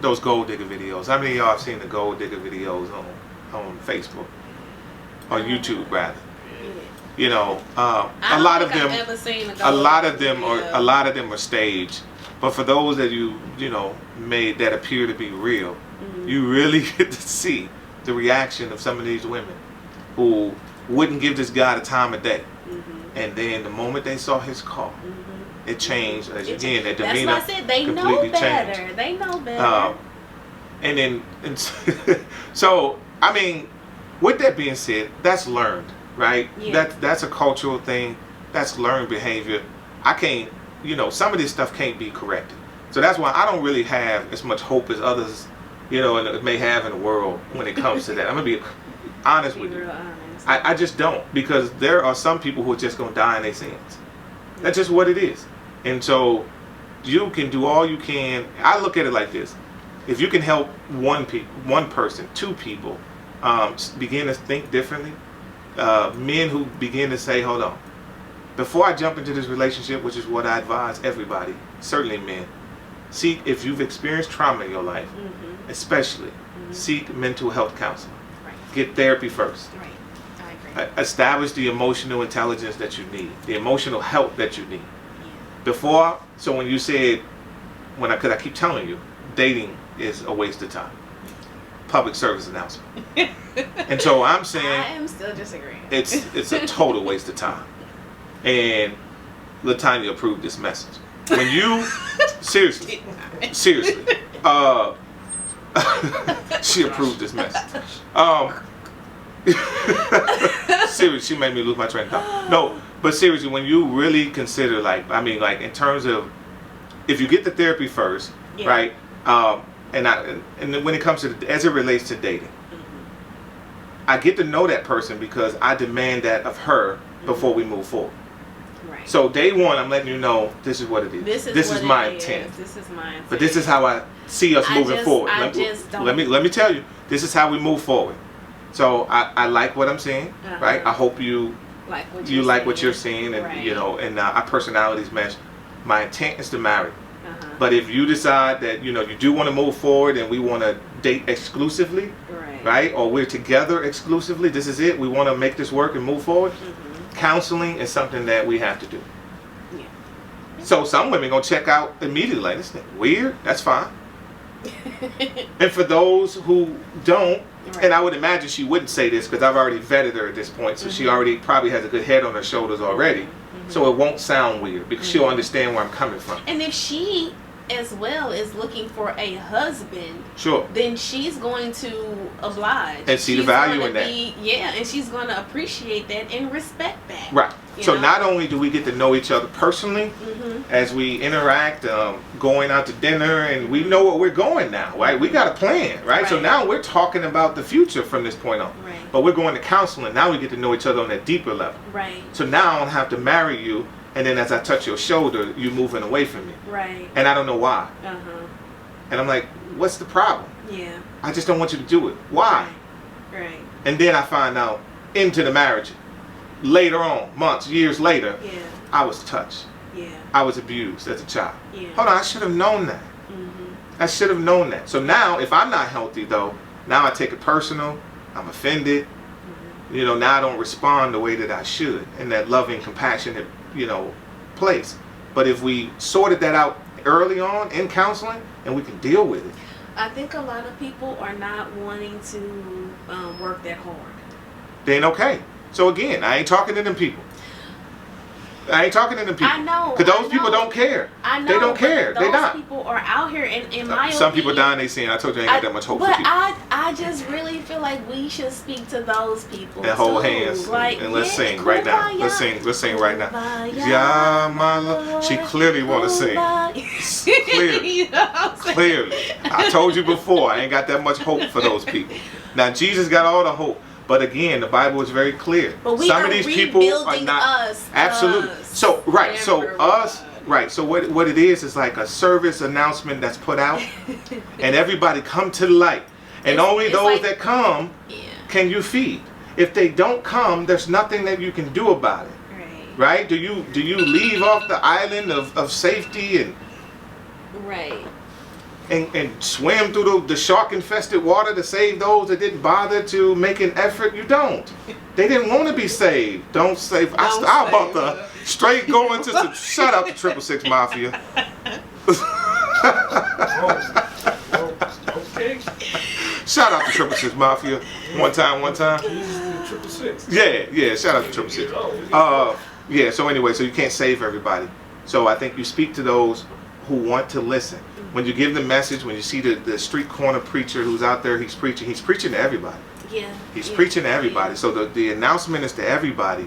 those gold digger videos. How many of y'all have seen the gold digger videos on Facebook or YouTube rather? You know, a lot of them are staged. But for those that you know made that appear to be real, you really get to see the reaction of some of these women who wouldn't give this guy the time of day. And then the moment they saw his car, it changed. Their demeanor. That's why I said they know better. Changed. They know better. And so, I mean, with that being said, that's learned, right? Yeah. That's a cultural thing. That's learned behavior. I can't, you know, some of this stuff can't be corrected. So that's why I don't really have as much hope as others, you know, may have in the world when it comes to that. I'm going to be honest with you. I just don't, because there are some people who are just going to die in their sins. That's just what it is. And so you can do all you can. I look at it like this. If you can help one person, two people begin to think differently, men who begin to say, hold on, before I jump into this relationship, which is what I advise everybody, certainly men, seek, if you've experienced trauma in your life, especially, seek mental health counseling. Right. Get therapy first. Right. I agree. Establish the emotional intelligence that you need, the emotional help that you need. Yeah. So when you said, because I keep telling you, dating is a waste of time. Public service announcement. And so I'm saying, I am still disagreeing. It's a total waste of time. And Latonia approved this message. When you seriously, she approved this message. Seriously, she made me lose my train of thought. No, but seriously, when you really consider, like in terms of, if you get the therapy first, right? And then when it comes to, as it relates to dating, I get to know that person because I demand that of her before we move forward. Right. So day one, I'm letting you know this is what it is. This is my intent. This is my intent. But this is how I see us moving forward. Let me tell you, this is how we move forward. So I like what I'm seeing, right? I hope you like what you're seeing, and right. You know, and our personalities mesh. My intent is to marry. But if you decide that, you know, you do want to move forward and we want to date exclusively, right? Or we're together exclusively, this is it, we want to make this work and move forward, counseling is something that we have to do. Yeah. So some women going to check out immediately, like, this thing weird, that's fine. And for those who don't, and I would imagine she wouldn't say this because I've already vetted her at this point, so she already probably has a good head on her shoulders already. So it won't sound weird because she'll understand where I'm coming from. And if she as well is looking for a husband, sure, then she's going to oblige and see the value in that. And she's going to appreciate that and respect that. Right. So not only do we get to know each other personally as we interact, going out to dinner, and we know where we're going now, right? We got a plan, right? So now we're talking about the future from this point on. Right. But we're going to counseling. Now we get to know each other on a deeper level. Right. So now I don't have to marry you and then as I touch your shoulder, you're moving away from me. Right. And I don't know why. Uh-huh. And I'm like, what's the problem? Yeah. I just don't want you to do it. Why? Right. And then I find out into the marriage, later on, months, years later, I was touched. Yeah. I was abused as a child. Yeah. Hold on, I should have known that. I should have known that. So now, if I'm not healthy, though, now I take it personal. I'm offended. You know, now I don't respond the way that I should in that loving, compassionate, you know, place. But if we sorted that out early on in counseling, and we can deal with it. I think a lot of people are not wanting to work that hard. Then okay. So again, I ain't talking to them people. I know. Because those people don't care. I know. They don't care. They not. Those people are out here, and in my some opinion, people dying they sin. I told you I ain't got that much hope for people. But I just really feel like we should speak to those people and hold too. hands like, and let's sing right now. Let's sing right now. Yeah, my love. She clearly want to sing. Clearly. You know what I'm saying? Clearly. I told you before, I ain't got that much hope for those people. Now Jesus got all the hope. But again, the Bible is very clear. But we some are of these people are not us. absolutely. So right. So us. Right. So what it is like a service announcement that's put out, and everybody come to the light, and only those like, that come can you feed. If they don't come, there's nothing that you can do about it. Right. Do you leave off the island of safety and and swim through the shark-infested water to save those that didn't bother to make an effort? You don't. They didn't want to be saved. Don't save. I'm about to straight go into some. Shut up, the 666 Mafia. Okay. Shout out to 666 Mafia. One time. 666. Yeah. Shout out to 666. Yeah. So anyway, so you can't save everybody. So I think you speak to those who want to listen. When you give the message, when you see the street corner preacher who's out there, he's preaching to everybody. Yeah. He's preaching to everybody. So the announcement is to everybody.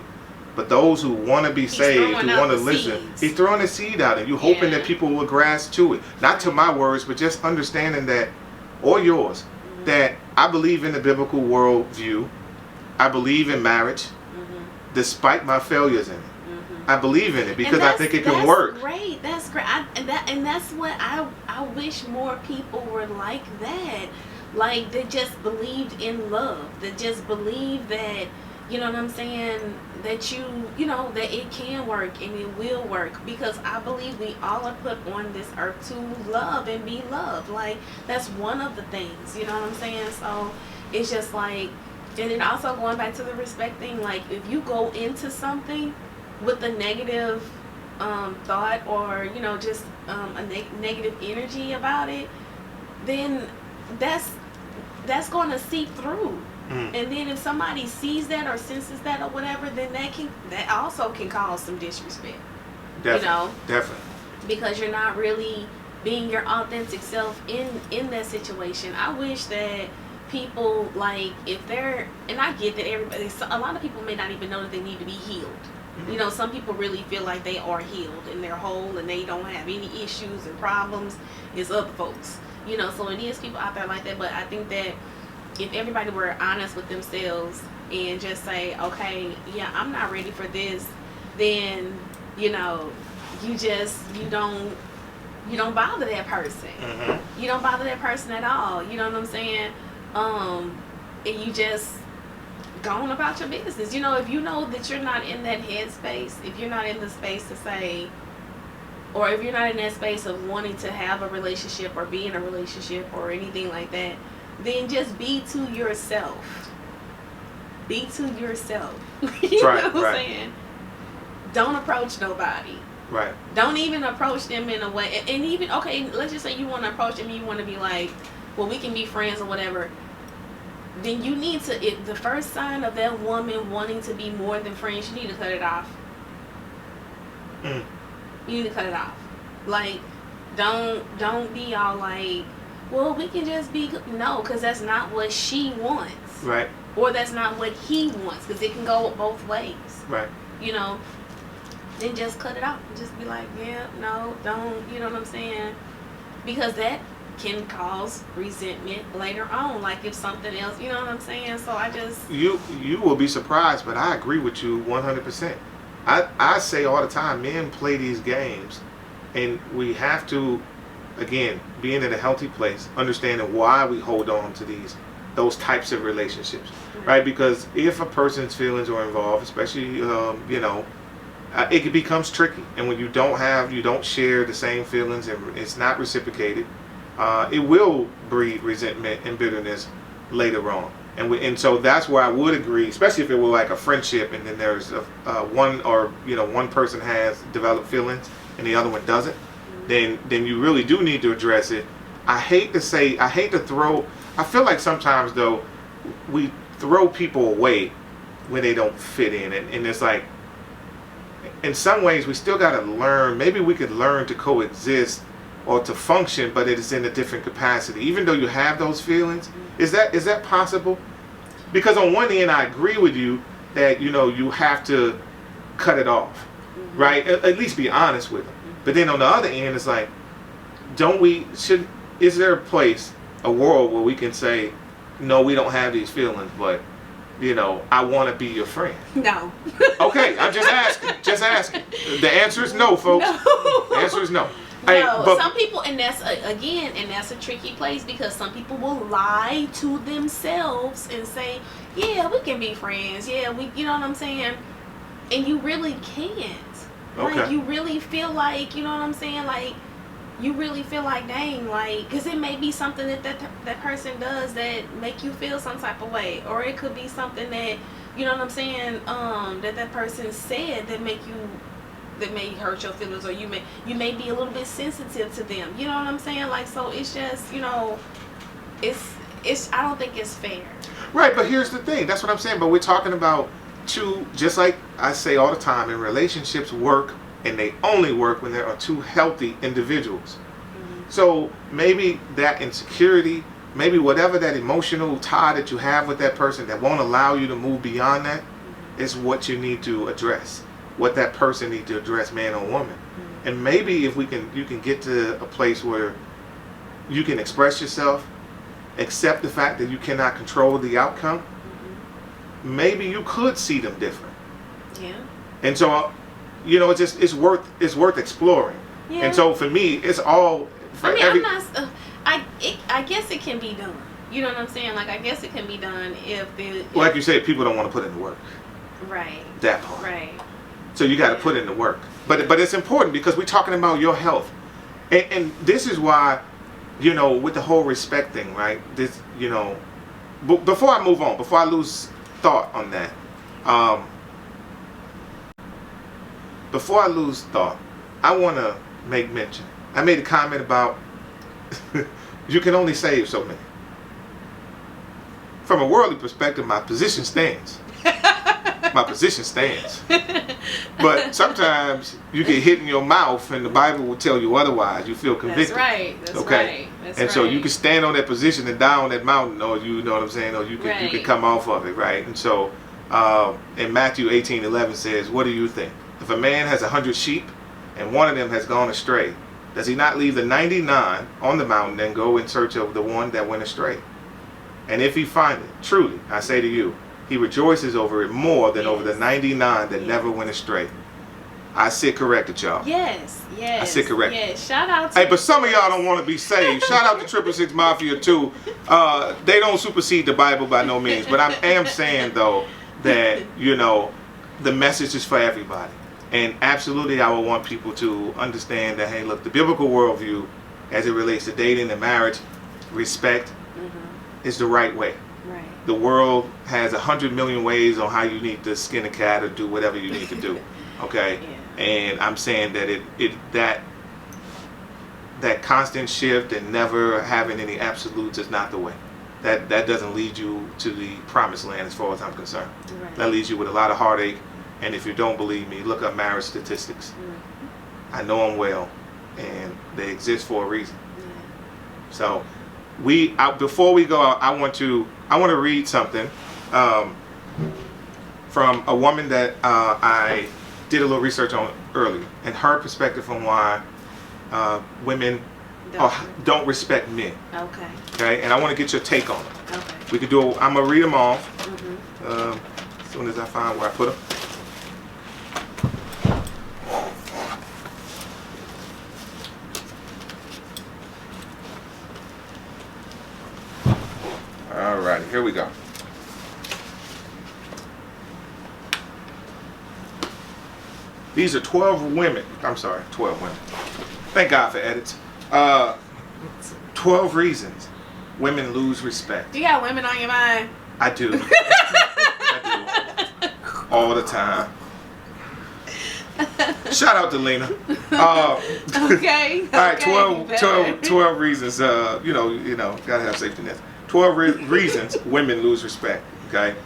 But those who want to be saved, who want to listen, he's throwing a seed out, and you're hoping that people will grasp to it. Not to my words, but just understanding that, or yours, that I believe in the biblical worldview. I believe in marriage, despite my failures in it. I believe in it because I think it can work. That's great. And that's what I wish more people were like that. Like, that just believed in love. That just believed that, you know what I'm saying, that you know, that it can work and it will work. Because I believe we all are put on this earth to love and be loved. Like, that's one of the things, you know what I'm saying? So it's just like, and then also going back to the respect thing, like, if you go into something with a negative thought, or you know, just a negative energy about it, then that's going to seep through. And then if somebody sees that or senses that or whatever, then that also can cause some disrespect. Definitely, you know, definitely, because you're not really being your authentic self in that situation. I wish that people, like, if they're, and I get that a lot of people may not even know that they need to be healed. You know, some people really feel like they are healed and they're whole and they don't have any issues and problems. It's other folks, you know, so it is people out there like that. But I think that if everybody were honest with themselves and just say, okay, yeah, I'm not ready for this, then, you know, you don't bother that person. You don't bother that person at all. You know what I'm saying? And you just go on about your business. You know, if you know that you're not in that headspace, if you're not in the space to say, or if you're not in that space of wanting to have a relationship or be in a relationship or anything like that, then just be to yourself. Be to yourself. You know what I'm saying? Don't approach nobody. Right. Don't even approach them in a way. And even, okay, let's just say you want to approach them and you want to be like, well, we can be friends or whatever. Then you need to, if the first sign of that woman wanting to be more than friends, you need to cut it off. You need to cut it off. Like, don't be all like, well, we can just be, no, because that's not what she wants. Right. Or that's not what he wants, because it can go both ways. Right. You know, then just cut it off. Just be like, yeah, no, don't, you know what I'm saying? Because that can cause resentment later on, like if something else, you know what I'm saying? So I just, you will be surprised, but I agree with you 100%. I say all the time, men play these games, and we have to, again, being in a healthy place, understanding why we hold on to those types of relationships, right? Because if a person's feelings are involved, especially it becomes tricky, and when you don't share the same feelings and it's not reciprocated, it will breed resentment and bitterness later on. And so that's where I would agree, especially if it were like a friendship, and then there's one person has developed feelings and the other one doesn't, then you really do need to address it. I feel like sometimes though we throw people away when they don't fit in, and it's like, in some ways we still got to learn. Maybe we could learn to coexist or to function, but it is in a different capacity. Even though you have those feelings, is that possible? Because on one end, I agree with you that you have to cut it off, right? At least be honest with them. But then on the other end, it's like, is there a place, a world where we can say, no, we don't have these feelings, but I want to be your friend? No. Okay, I'm just asking. The answer is no, folks. No. The answer is no. No, some people, and that's a tricky place, because some people will lie to themselves and say, yeah, we can be friends. Yeah, you know what I'm saying? And you really can't. Okay. Like, you really feel like, you know what I'm saying? Like, you really feel like, dang, like, because it may be something that person does that make you feel some type of way, or it could be something that, you know what I'm saying, that person said that may hurt your feelings, or you may be a little bit sensitive to them. You know what I'm saying? Like, so it's just, it's I don't think it's fair. Right, but here's the thing. That's what I'm saying. But we're talking about just like I say all the time, in relationships work, and they only work when there are two healthy individuals. So maybe that insecurity, maybe whatever that emotional tie that you have with that person that won't allow you to move beyond that, is what you need to address. What that person needs to address, man or woman. And maybe if you can get to a place where you can express yourself, accept the fact that you cannot control the outcome, maybe you could see them different. Yeah. And so, it's worth exploring. Yeah. And so for me, it's all. I guess it can be done. You know what I'm saying? Like, I guess it can be done like you said, people don't want to put in the work. Right. That part. Right. So you got to put in the work. But it's important, because we're talking about your health, and this is why, with the whole respect thing, right? This, before I move on, before I lose thought on that, I want to make mention. I made a comment about you can only save so many. From a worldly perspective, my position stands. But sometimes you get hit in your mouth, and the Bible will tell you otherwise. You feel convicted. That's right. So you can stand on that position and die on that mountain, or you know what I'm saying, or you can come off of it, right? And so in Matthew 18:11 says, what do you think? If a man has 100 sheep and one of them has gone astray, does he not leave the 99 on the mountain and go in search of the one that went astray? And if he find it, truly, I say to you, he rejoices over it more than over the 99 that never went astray. I sit corrected, y'all. Yes. I sit corrected. Yes. Shout out to. Hey, but some of y'all don't want to be saved. Shout out to 666 Mafia too. They don't supersede the Bible by no means, but I am saying though that the message is for everybody, and absolutely I would want people to understand that, hey, look, the biblical worldview as it relates to dating and marriage, respect, is the right way. Right. The world has 100 million ways on how you need to skin a cat or do whatever you need to do. Okay? Yeah. And I'm saying that that constant shift and never having any absolutes is not the way. That doesn't lead you to the promised land as far as I'm concerned. Right. That leaves you with a lot of heartache. And if you don't believe me, look up marriage statistics. I know them well, and they exist for a reason. Yeah. So before we go out, I want to read something from a woman that I did a little research on earlier, and her perspective on why women don't respect men. Okay. Okay, and I want to get your take on it. Okay. We could do. I'm gonna read them off as soon as I find where I put them. here we go. These are 12 women. I'm sorry, 12 women. Thank God for edits. 12 reasons women lose respect. You got women on your mind? I do. I do. All the time. Shout out to Lena. Okay. All right, 12 reasons. You know, gotta have safety nets. 12 reasons women lose respect. Okay.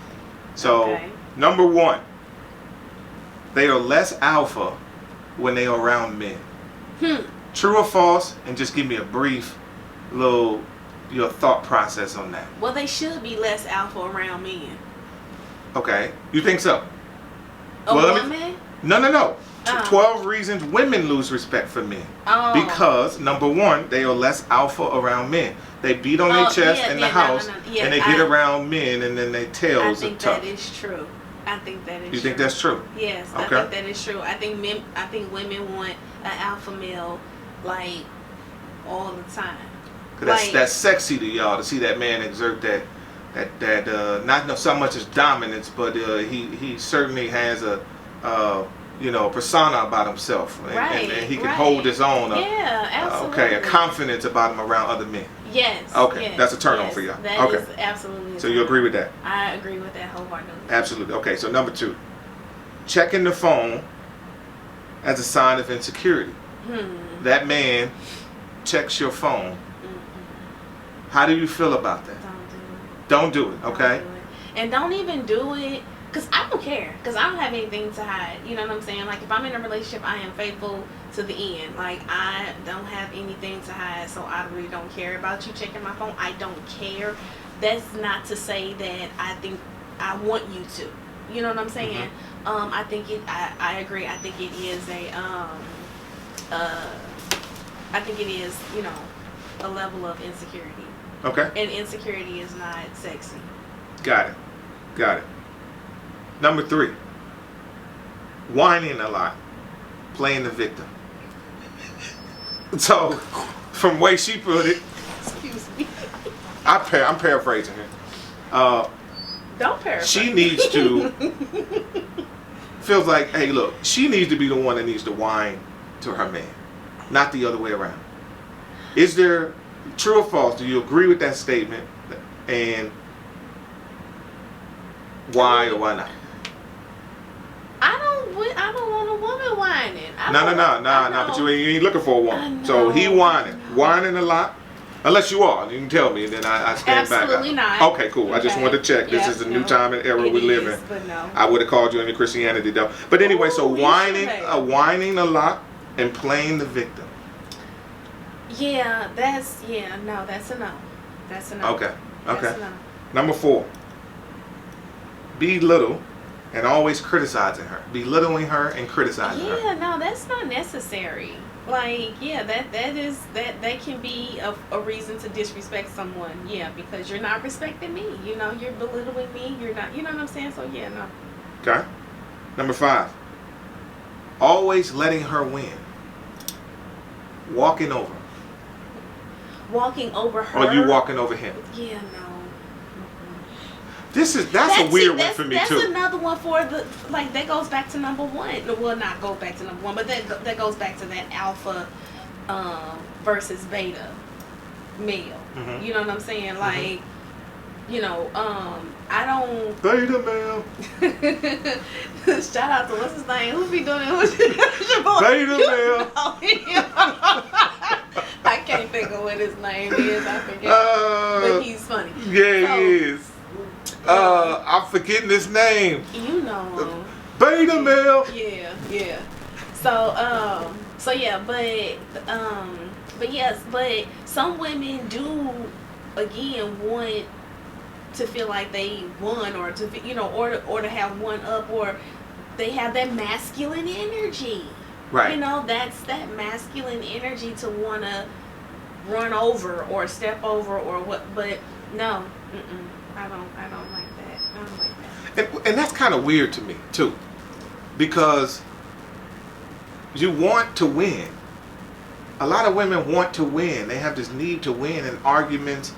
So, number 1, they are less alpha when they are around men. True or false? And just give me a brief little your thought process on that. Well, they should be less alpha around men. Okay, you think so? A woman? No. 12 reasons women lose respect for men. Because number 1, they are less alpha around men. They beat on their chest in the house, and they get around men, and then their tails are tough. I think that is true. I think that is true. You think that's true? Yes, okay. I think that is true. I think women want an alpha male like all the time. Cause that's sexy to y'all to see that man exert that not so much as dominance, but he certainly has a persona about himself, and he can hold his own. Yeah, absolutely. Okay, a confidence about him around other men. Yes. Okay, yes, that's a turn on for y'all. That is absolutely. So you agree with that? I agree with that wholeheartedly. Absolutely. Okay, so number 2, checking the phone as a sign of insecurity. That man checks your phone. How do you feel about that? Don't do it. Okay. Don't do it. And don't even do it because I don't care. Because I don't have anything to hide. You know what I'm saying? Like if I'm in a relationship, I am faithful to the end. Like I don't have anything to hide, so I really don't care about you checking my phone. I don't care. That's not to say that I think I want you to. You know what I'm saying? I think it. I agree. I think it is I think it is, a level of insecurity. Okay. And insecurity is not sexy. Got it. Number 3, whining a lot, playing the victim. So, from the way she put it, excuse me, I'm paraphrasing here. Don't paraphrase. She needs to. Feels like, hey, look, she needs to be the one that needs to whine to her man, not the other way around. Is there true or false? Do you agree with that statement? And why or why not? I don't want a woman whining. No. But you ain't looking for a woman. So he whining a lot. Unless you are, you can tell me, and then I stand back. Absolutely not. Okay, cool. I just wanted to check. This is a new time and era we live in. But no. I would have called you into Christianity though. But anyway, so whining a lot and playing the victim. Yeah, that's a no. That's a no. Okay. That's a no. Number 4, belittle and always criticizing her. Belittling her and criticizing her. Yeah, no, that's not necessary. Like, yeah, that can be a reason to disrespect someone. Yeah, because you're not respecting me. You're belittling me. You're not. You know what I'm saying? So yeah, no. Okay. Number 5, always letting her win. Walking over. Walking over her. Or you walking over him. Yeah, no. That's a weird one for me too. That's another one for that goes back to number 1. Well, not go back to number 1, but that goes back to that alpha versus beta male. You know what I'm saying? Like, I don't. Beta male. Shout out to what's his name? Who be doing it? Beta male. I can't think of what his name is. I forget. But he's funny. Yeah, he is. I'm forgetting his name. You know. Beta male. Yeah. So yeah, but some women do again want to feel like they won, or to or to have one up, or they have that masculine energy. Right. That's that masculine energy to want to run over or step over or what. But no, I don't like that. I don't like that. And that's kind of weird to me too, because you want to win. A lot of women want to win. They have this need to win in arguments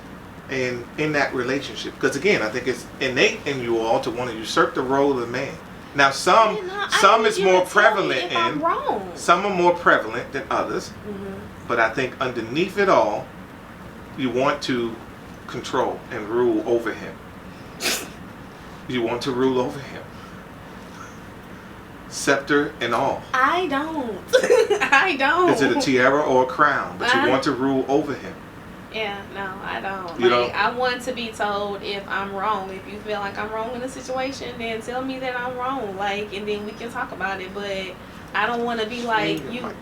in that relationship. Because again, I think it's innate in you all to want to usurp the role of the man. Now some is more prevalent in, some are more prevalent than others. Mm-hmm. But I think underneath it all, you want to control and rule over him. You want to rule over him. Scepter and all. I don't. I don't. Is it a tiara or a crown? But you want to rule over him. Yeah, no, I don't. You like, don't? I want to be told if I'm wrong. If you feel like I'm wrong in a situation, then tell me that I'm wrong. Like, and then we can talk about it. But I don't want to be like you. Mic.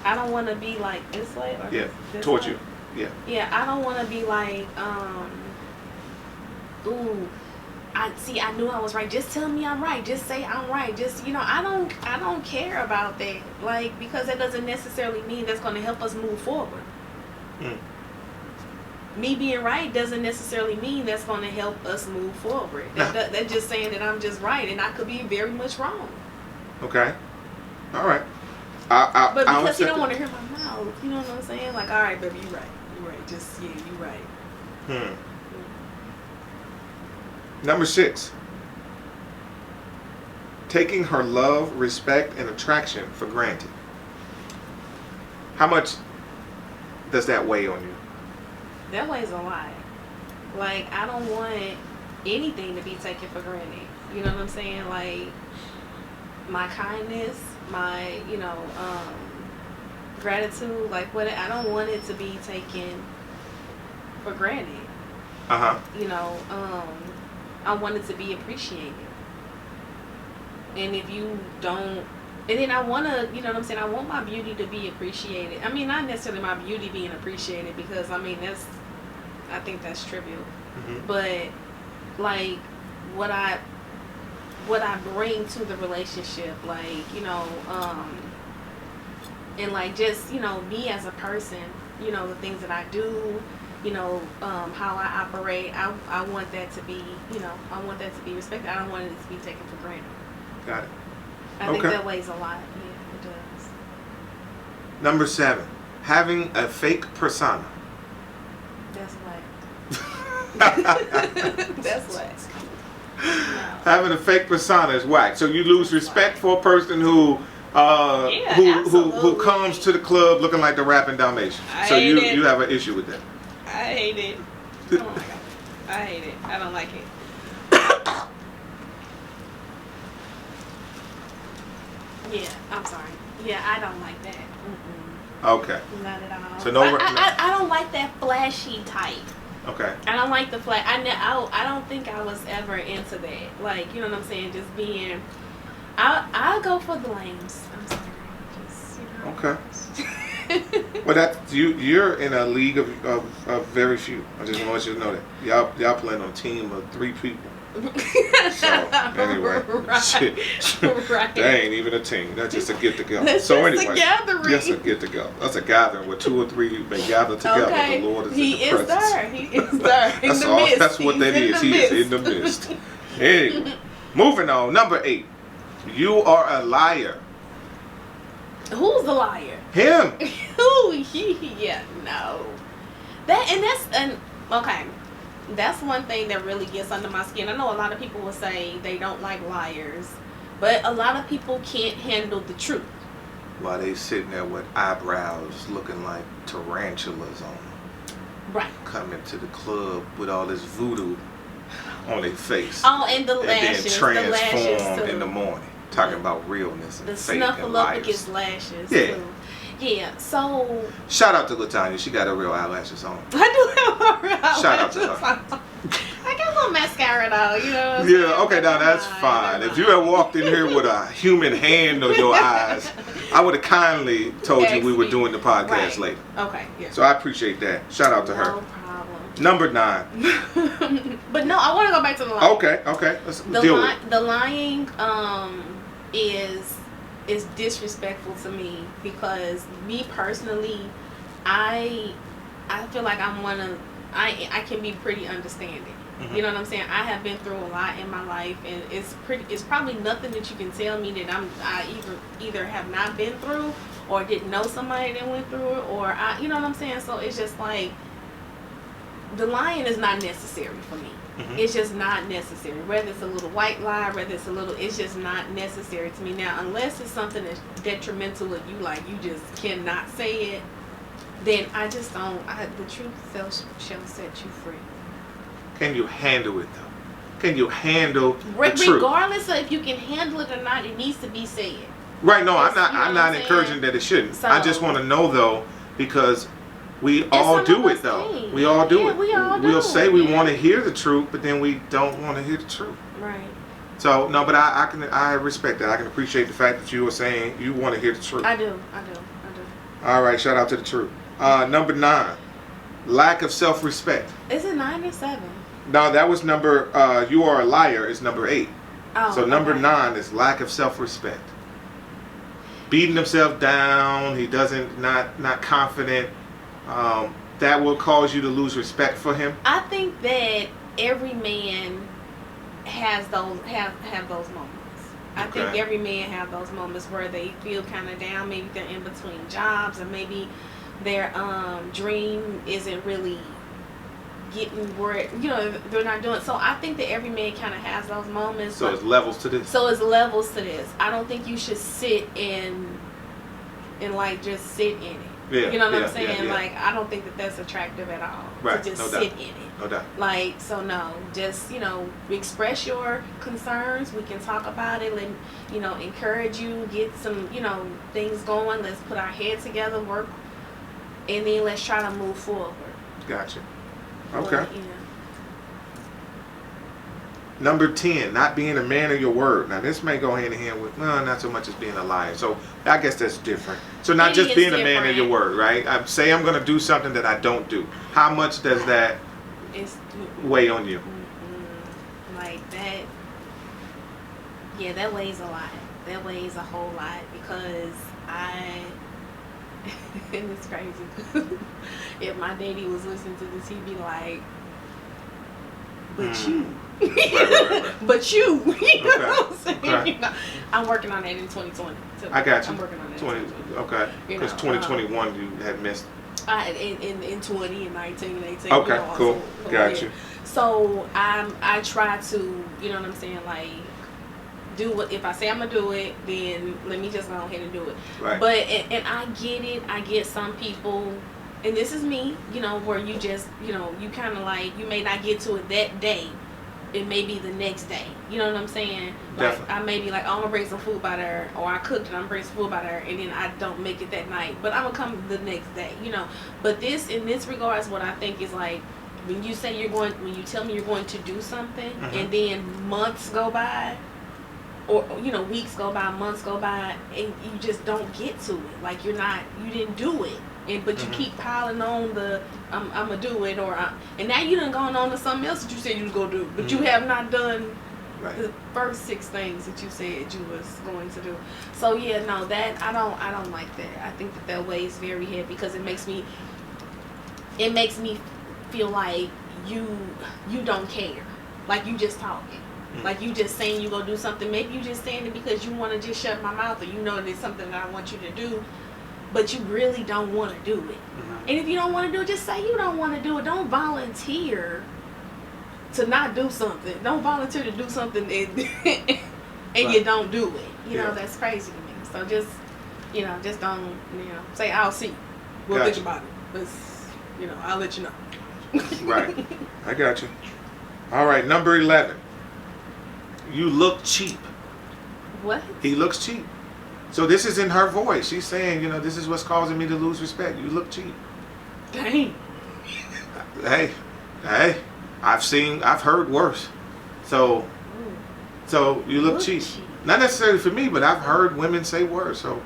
I don't want to be like this way or this towards way. you. Yeah. Yeah, I don't want to be like, ooh, I knew I was right. Just tell me I'm right. Just say I'm right. Just, I don't care about that. Like, because that doesn't necessarily mean that's going to help us move forward. Mm. Me being right doesn't necessarily mean that's going to help us move forward. That's just saying that I'm just right, and I could be very much wrong. Okay. All right. But because you don't want to hear my mouth, you know what I'm saying? Like, all right, baby, you're right. You're right. Just, yeah, you're right. Number 6. Taking her love, respect, and attraction for granted. How much does that weigh on you? That weighs a lot. Like, I don't want anything to be taken for granted. You know what I'm saying? Like, my kindness, my, gratitude, like, what I don't want it to be taken for granted. Uh-huh. I want it to be appreciated. And if you don't, and then I want to, you know what I'm saying, I want my beauty to be appreciated. I mean, not necessarily my beauty being appreciated, because, I think that's trivial. Mm-hmm. But, like, what I bring to the relationship, like, and, like, just, me as a person, the things that I do, how I operate, I want that to be, I want that to be respected. I don't want it to be taken for granted. Got it. I think that weighs a lot. Yeah, it does. Number 7, having a fake persona. That's whack. That's whack. No. Having a fake persona is whack. So you lose respect for a person who comes to the club looking like the rapping Dalmatian. So you have an issue with that. I hate it. Oh my God. I hate it. I don't like it. Yeah, I'm sorry. Yeah, I don't like that. Mm-mm. Okay. Not at all. So I don't like that flashy type. Okay. I don't like the flash. I don't think I was ever into that. Like, you know what I'm saying? Just being. I'll go for the lames. I'm sorry. Just, Okay. Well, that's you're in a league of very few. I just want you to know that y'all playing on a team of 3 people. So anyway, right. They ain't even a team. That's just a get together. That's so just anyway, a gathering. Just a get together. That's a gathering where 2 or 3 may gather together. Okay. The Lord is He in the is presence. there. He is there. In the midst. That's what that is. He is in the midst. Anyway, moving on. Number 8. You are a liar. Who's the liar? Him. Yeah, no. Okay. That's one thing that really gets under my skin. I know a lot of people will say they don't like liars, but a lot of people can't handle the truth. While they sitting there with eyebrows looking like tarantulas on them. Right. Coming to the club with all this voodoo on their face. Oh, and the lashes. And then transform the lashes in the morning. Talking about realness and the fake and liars. The snuffleupagus lashes. Yeah. Too. Yeah, so... Shout out to Latonia. She got her real eyelashes on. I do have a real eyelashes. Shout out to her. I got a little mascara though, you know what I'm Yeah, saying? okay, now that's fine. If you had walked in here with a human hand on your eyes, I would have kindly told you we were doing the podcast later. Okay, yeah. So I appreciate that. Shout out to her. No problem. Number 9. But no, I want to go back to the lying. Okay. Let's deal with it. The lying is disrespectful to me, because me personally, I feel like I can be pretty understanding. Mm-hmm. You know what I'm saying? I have been through a lot in my life, and it's probably nothing that you can tell me that I either have not been through, or didn't know somebody that went through it, or you know what I'm saying? So it's just like, the lying is not necessary for me. Mm-hmm. It's just not necessary. Whether it's a little white lie, whether it's a little, it's just not necessary to me. Now, unless it's something that's detrimental of you, like you just cannot say it, then I just don't. The truth shall set you free. Can you handle it though? Can you handle the truth? Regardless of if you can handle it or not, it needs to be said. Right? No, I'm not encouraging that it shouldn't. So, I just want to know though, because we all do it though. Can. We all do it. We'll say we want to hear the truth, but then we don't want to hear the truth. Right. So no, but I respect that. I can appreciate the fact that you are saying you want to hear the truth. I do. All right, shout out to the truth. Number 9, lack of self-respect. Is it 9 or 7? No, that was number. You are a liar is number 8. Oh, so number 9 is lack of self-respect. Beating himself down. He doesn't not confident. That will cause you to lose respect for him. I think that every man has those have those moments. I think every man have those moments where they feel kind of down. Maybe they're in between jobs, or maybe their dream isn't really getting where they're not doing. So I think that every man kind of has those moments. So it's levels to this. I don't think you should sit and like just sit in it. Yeah, you know what I'm saying? Yeah. Like, I don't think that that's attractive at all. Right. To just no sit doubt. in it. No doubt. Like, so no, just, express your concerns. We can talk about it and, encourage you, get some, things going. Let's put our head together, work, and then let's try to move forward. Gotcha. Okay. Number 10, not being a man of your word. Now, this may go hand in hand with, not so much as being a liar. So, I guess that's different. So, not just being a man of your word, right? I say I'm going to do something that I don't do. How much does that weigh on you? Like that, yeah, that weighs a lot. That weighs a whole lot because and it's crazy. If my daddy was listening to this, he'd be like, but you. Right. But you know what I'm saying? Okay. I'm working on that in 2020 too. I got you. I'm working on that. 20. Okay. Because 2021 you had missed. In 20 and 19 and 18. Okay. Cool. So, got you. So I try to, you know what I'm saying, like do what if I say I'm gonna do it, then let me just go ahead and do it. Right. But and I get it. I get some people. And this is me, where you just, you kind of like, you may not get to it that day. It may be the next day. You know what I'm saying? Like, I may be like, oh, I'm going to bring some food by there. Or I cooked and I'm going to bring some food by there. And then I don't make it that night. But I'm going to come the next day, But in this regards, what I think is like, when you tell me you're going to do something, and then months go by, or, weeks go by, months go by, and you just don't get to it. Like, you didn't do it. But you keep piling on the I'm gonna do it, and now you done gone on to something else that you said you was gonna do, but you have not done the first 6 things that you said you was going to do. So yeah, no, that I don't like that. I think that weighs very heavy because it makes me feel like you don't care, like you just talking. Like you just saying you gonna do something. Maybe you just saying it because you want to just shut my mouth, or there's something that I want you to do. But you really don't want to do it. And if you don't want to do it, just say you don't want to do it. Don't volunteer to not do something. Don't volunteer to do something and you don't do it. That's crazy to me. So just, just don't, say, I'll see. We'll think about it. But, I'll let you know. Right. I got you. All right, number 11. You look cheap. What? He looks cheap. So this is in her voice. She's saying, this is what's causing me to lose respect. You look cheap. Dang. Hey, I've heard worse. So you look cheap. Not necessarily for me, but I've heard women say worse. So,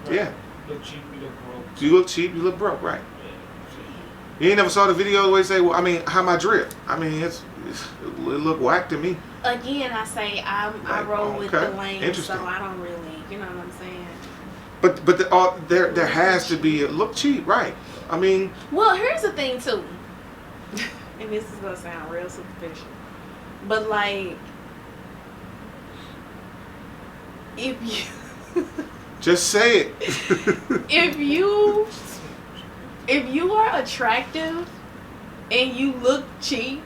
yeah. Look cheap, you look broke. You look cheap, you look broke, right? You ain't never saw the video where they say, how my drip? It look whack to me. Again, I say I roll with the lane, so I don't really, you know what I'm saying. But there has to be a look cheap, right? Well, here's the thing too, and this is gonna sound real superficial, but like, if you just say it. if you are attractive and you look cheap,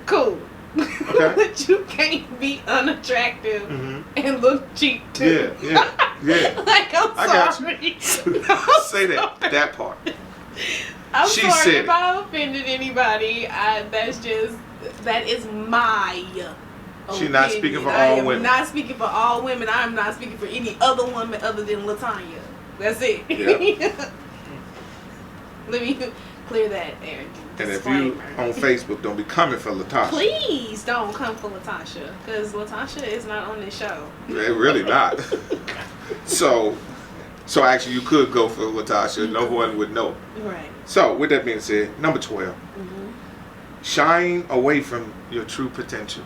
cool. Okay. But you can't be unattractive and look cheap too. Yeah. Like, I'm I sorry. Say that part. I'm She sorry said if I offended anybody. That is my opinion. She's not speaking for I all am women. not speaking for all women. I am not speaking for any other woman other than Latonia. That's it. Yeah. Let me clear that air. And if you on Facebook, don't be coming for Latasha. Please don't come for Latasha, because Latasha is not on this show. Really not. So actually, you could go for Latasha. No one would know. Right. So with that being said, number 12, shine away from your true potential.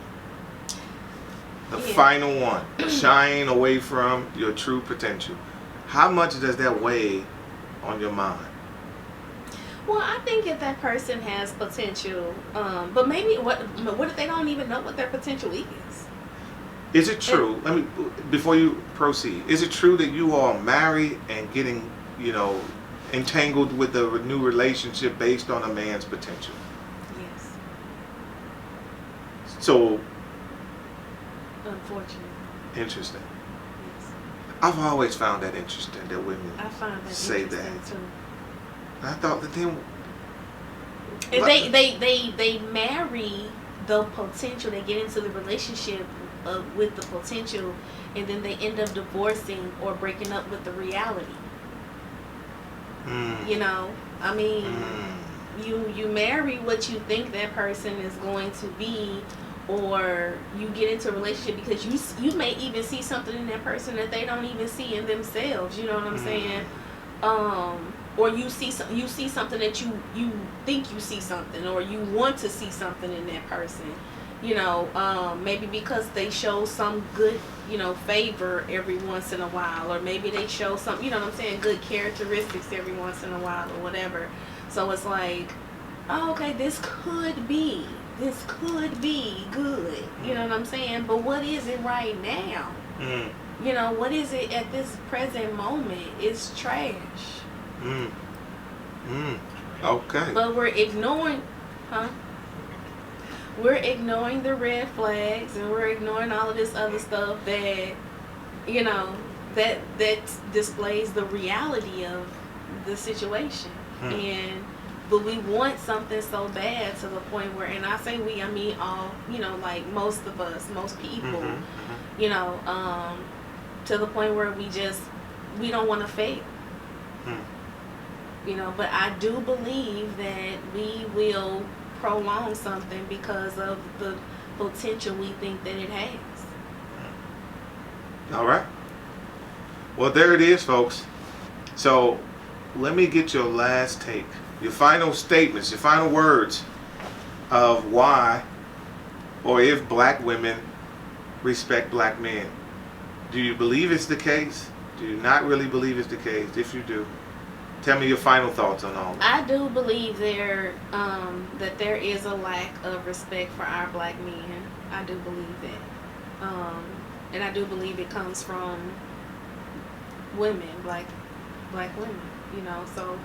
The final one, shine away from your true potential. How much does that weigh on your mind? Well, I think if that person has potential, but maybe what if they don't even know what their potential is? Is it true? Before you proceed, is it true that you are married and getting, entangled with a new relationship based on a man's potential? Yes. So. Unfortunately. Interesting. Yes. I've always found that interesting that women say that. Too. I thought that then they marry the potential. They get into the relationship with the potential, and then they end up divorcing or breaking up with the reality. You marry what you think that person is going to be, or you get into a relationship because you may even see something in that person that they don't even see in themselves. You know what I'm saying? Or you see something that you think you see something, or you want to see something in that person. Maybe because they show some good, favor every once in a while, or maybe they show some, good characteristics every once in a while, or whatever. So it's like, oh, okay, this could be good. You know what I'm saying? But what is it right now? What is it at this present moment? It's trash. Okay. But we're ignoring, We're ignoring the red flags, and we're ignoring all of this other stuff that, that displays the reality of the situation. But we want something so bad to the point where, and I say we, I mean all, like most of us, most people, to the point where we don't want to fail. But I do believe that we will prolong something because of the potential we think that it has. All right. Well, there it is, folks. So let me get your last take, your final statements, your final words of why or if black women respect black men. Do you believe it's the case? Do you not really believe it's the case? If you do, tell me your final thoughts on all that. I do believe that there is a lack of respect for our black men. I do believe that. And I do believe it comes from women, black women, so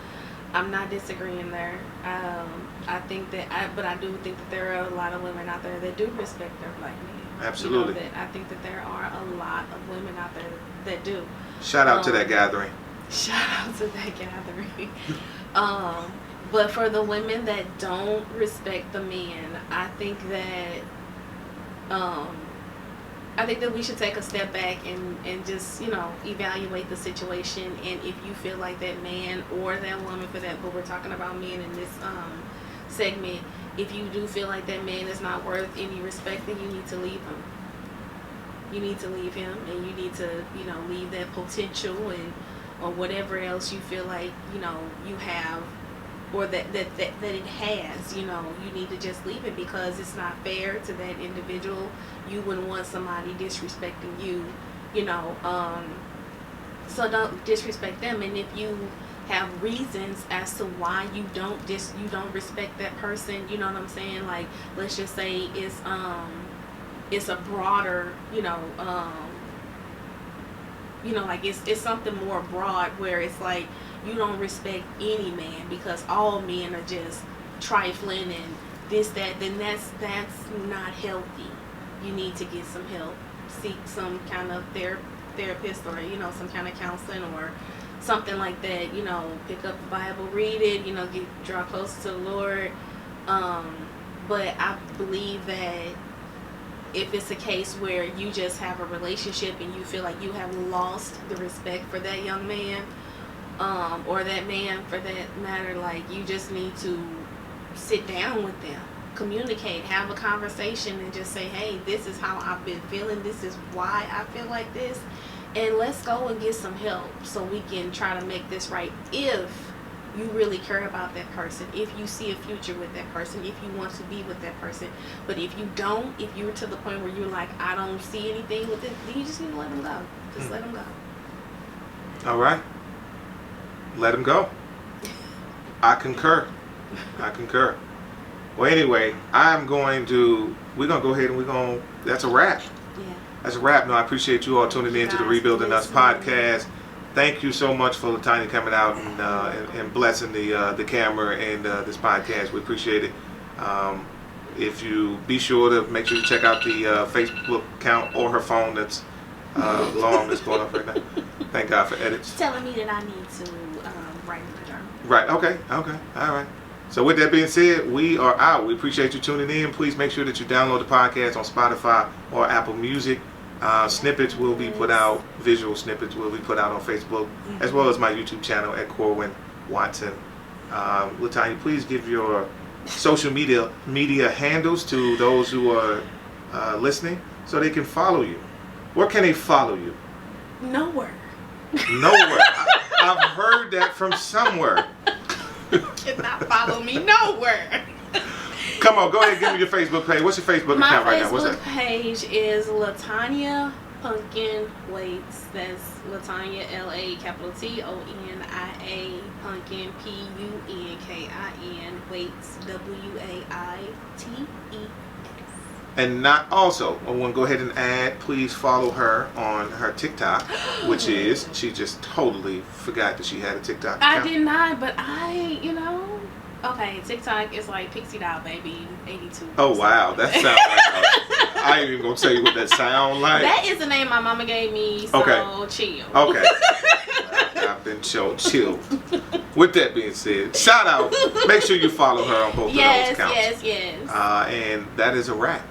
I'm not disagreeing there. I think that, but I do think that there are a lot of women out there that do respect their black men. Absolutely. I think that there are a lot of women out there that do. Shout out to that gathering. Shout out to that gathering. But for the women that don't respect the men, I think that we should take a step back and just, evaluate the situation. And if you feel like that man or that woman, for that, but we're talking about men in this segment, if you do feel like that man is not worth any respect, then you need to leave him. You need to leave him, and you need to, leave that potential or whatever else you feel like, you have, or that it has, you need to just leave it, because it's not fair to that individual. You wouldn't want somebody disrespecting you, so don't disrespect them. And if you have reasons as to why you don't respect that person, you know what I'm saying? Like, let's just say it's a broader, like it's something more broad, where it's like you don't respect any man because all men are just trifling and this, that, then that's not healthy. You need to get some help. Seek some kind of therapist or, some kind of counseling or something like that. Pick up the Bible, read it, draw closer to the Lord. But I believe that if it's a case where you just have a relationship and you feel like you have lost the respect for that young man, or that man for that matter, like, you just need to sit down with them, communicate, have a conversation, and just say, hey, this is how I've been feeling, this is why I feel like this, and let's go and get some help so we can try to make this right. If you really care about that person, if you see a future with that person, if you want to be with that person. But if you don't, if you're to the point where you're like, I don't see anything with it, then you just need to let them go. Just let them go. All right. Let them go. I concur. Well, anyway, we're going to go ahead and that's a wrap. Yeah. That's a wrap. No, I appreciate you all tuning in to the Rebuilding Us podcast. Thank you so much for Latonia coming out and blessing the camera and this podcast. We appreciate it. If you be sure to make sure you check out the Facebook account or her phone that's long that's going off right now. Thank God for edits. Telling me that I need to write in the journal. Right. Okay. All right. So with that being said, we are out. We appreciate you tuning in. Please make sure that you download the podcast on Spotify or Apple Music. Snippets will be put out, visual snippets will be put out on Facebook, as well as my YouTube channel at Corwin Watson. Latonia, please give your social media handles to those who are listening so they can follow you. Where can they follow you? Nowhere. I've heard that from somewhere. Cannot follow me nowhere. Come on, go ahead and give me your Facebook page. What's your Facebook account right now? What's that? My Facebook page is Latonia Punkin Waites. That's Latonia, LATONIA, Punkin, PUNKIN, Waites, WAITES. And not also, I want to go ahead and add, please follow her on her TikTok, which is, she just totally forgot that she had a TikTok account. I did not, but okay, TikTok is like Pixie Doll Baby 82. Oh, wow. That sounds like I ain't even going to tell you what that sound like. That is the name my mama gave me, so chill. Okay. I've been chilled. With that being said, shout out. Make sure you follow her on both of those accounts. Yes. And that is a wrap.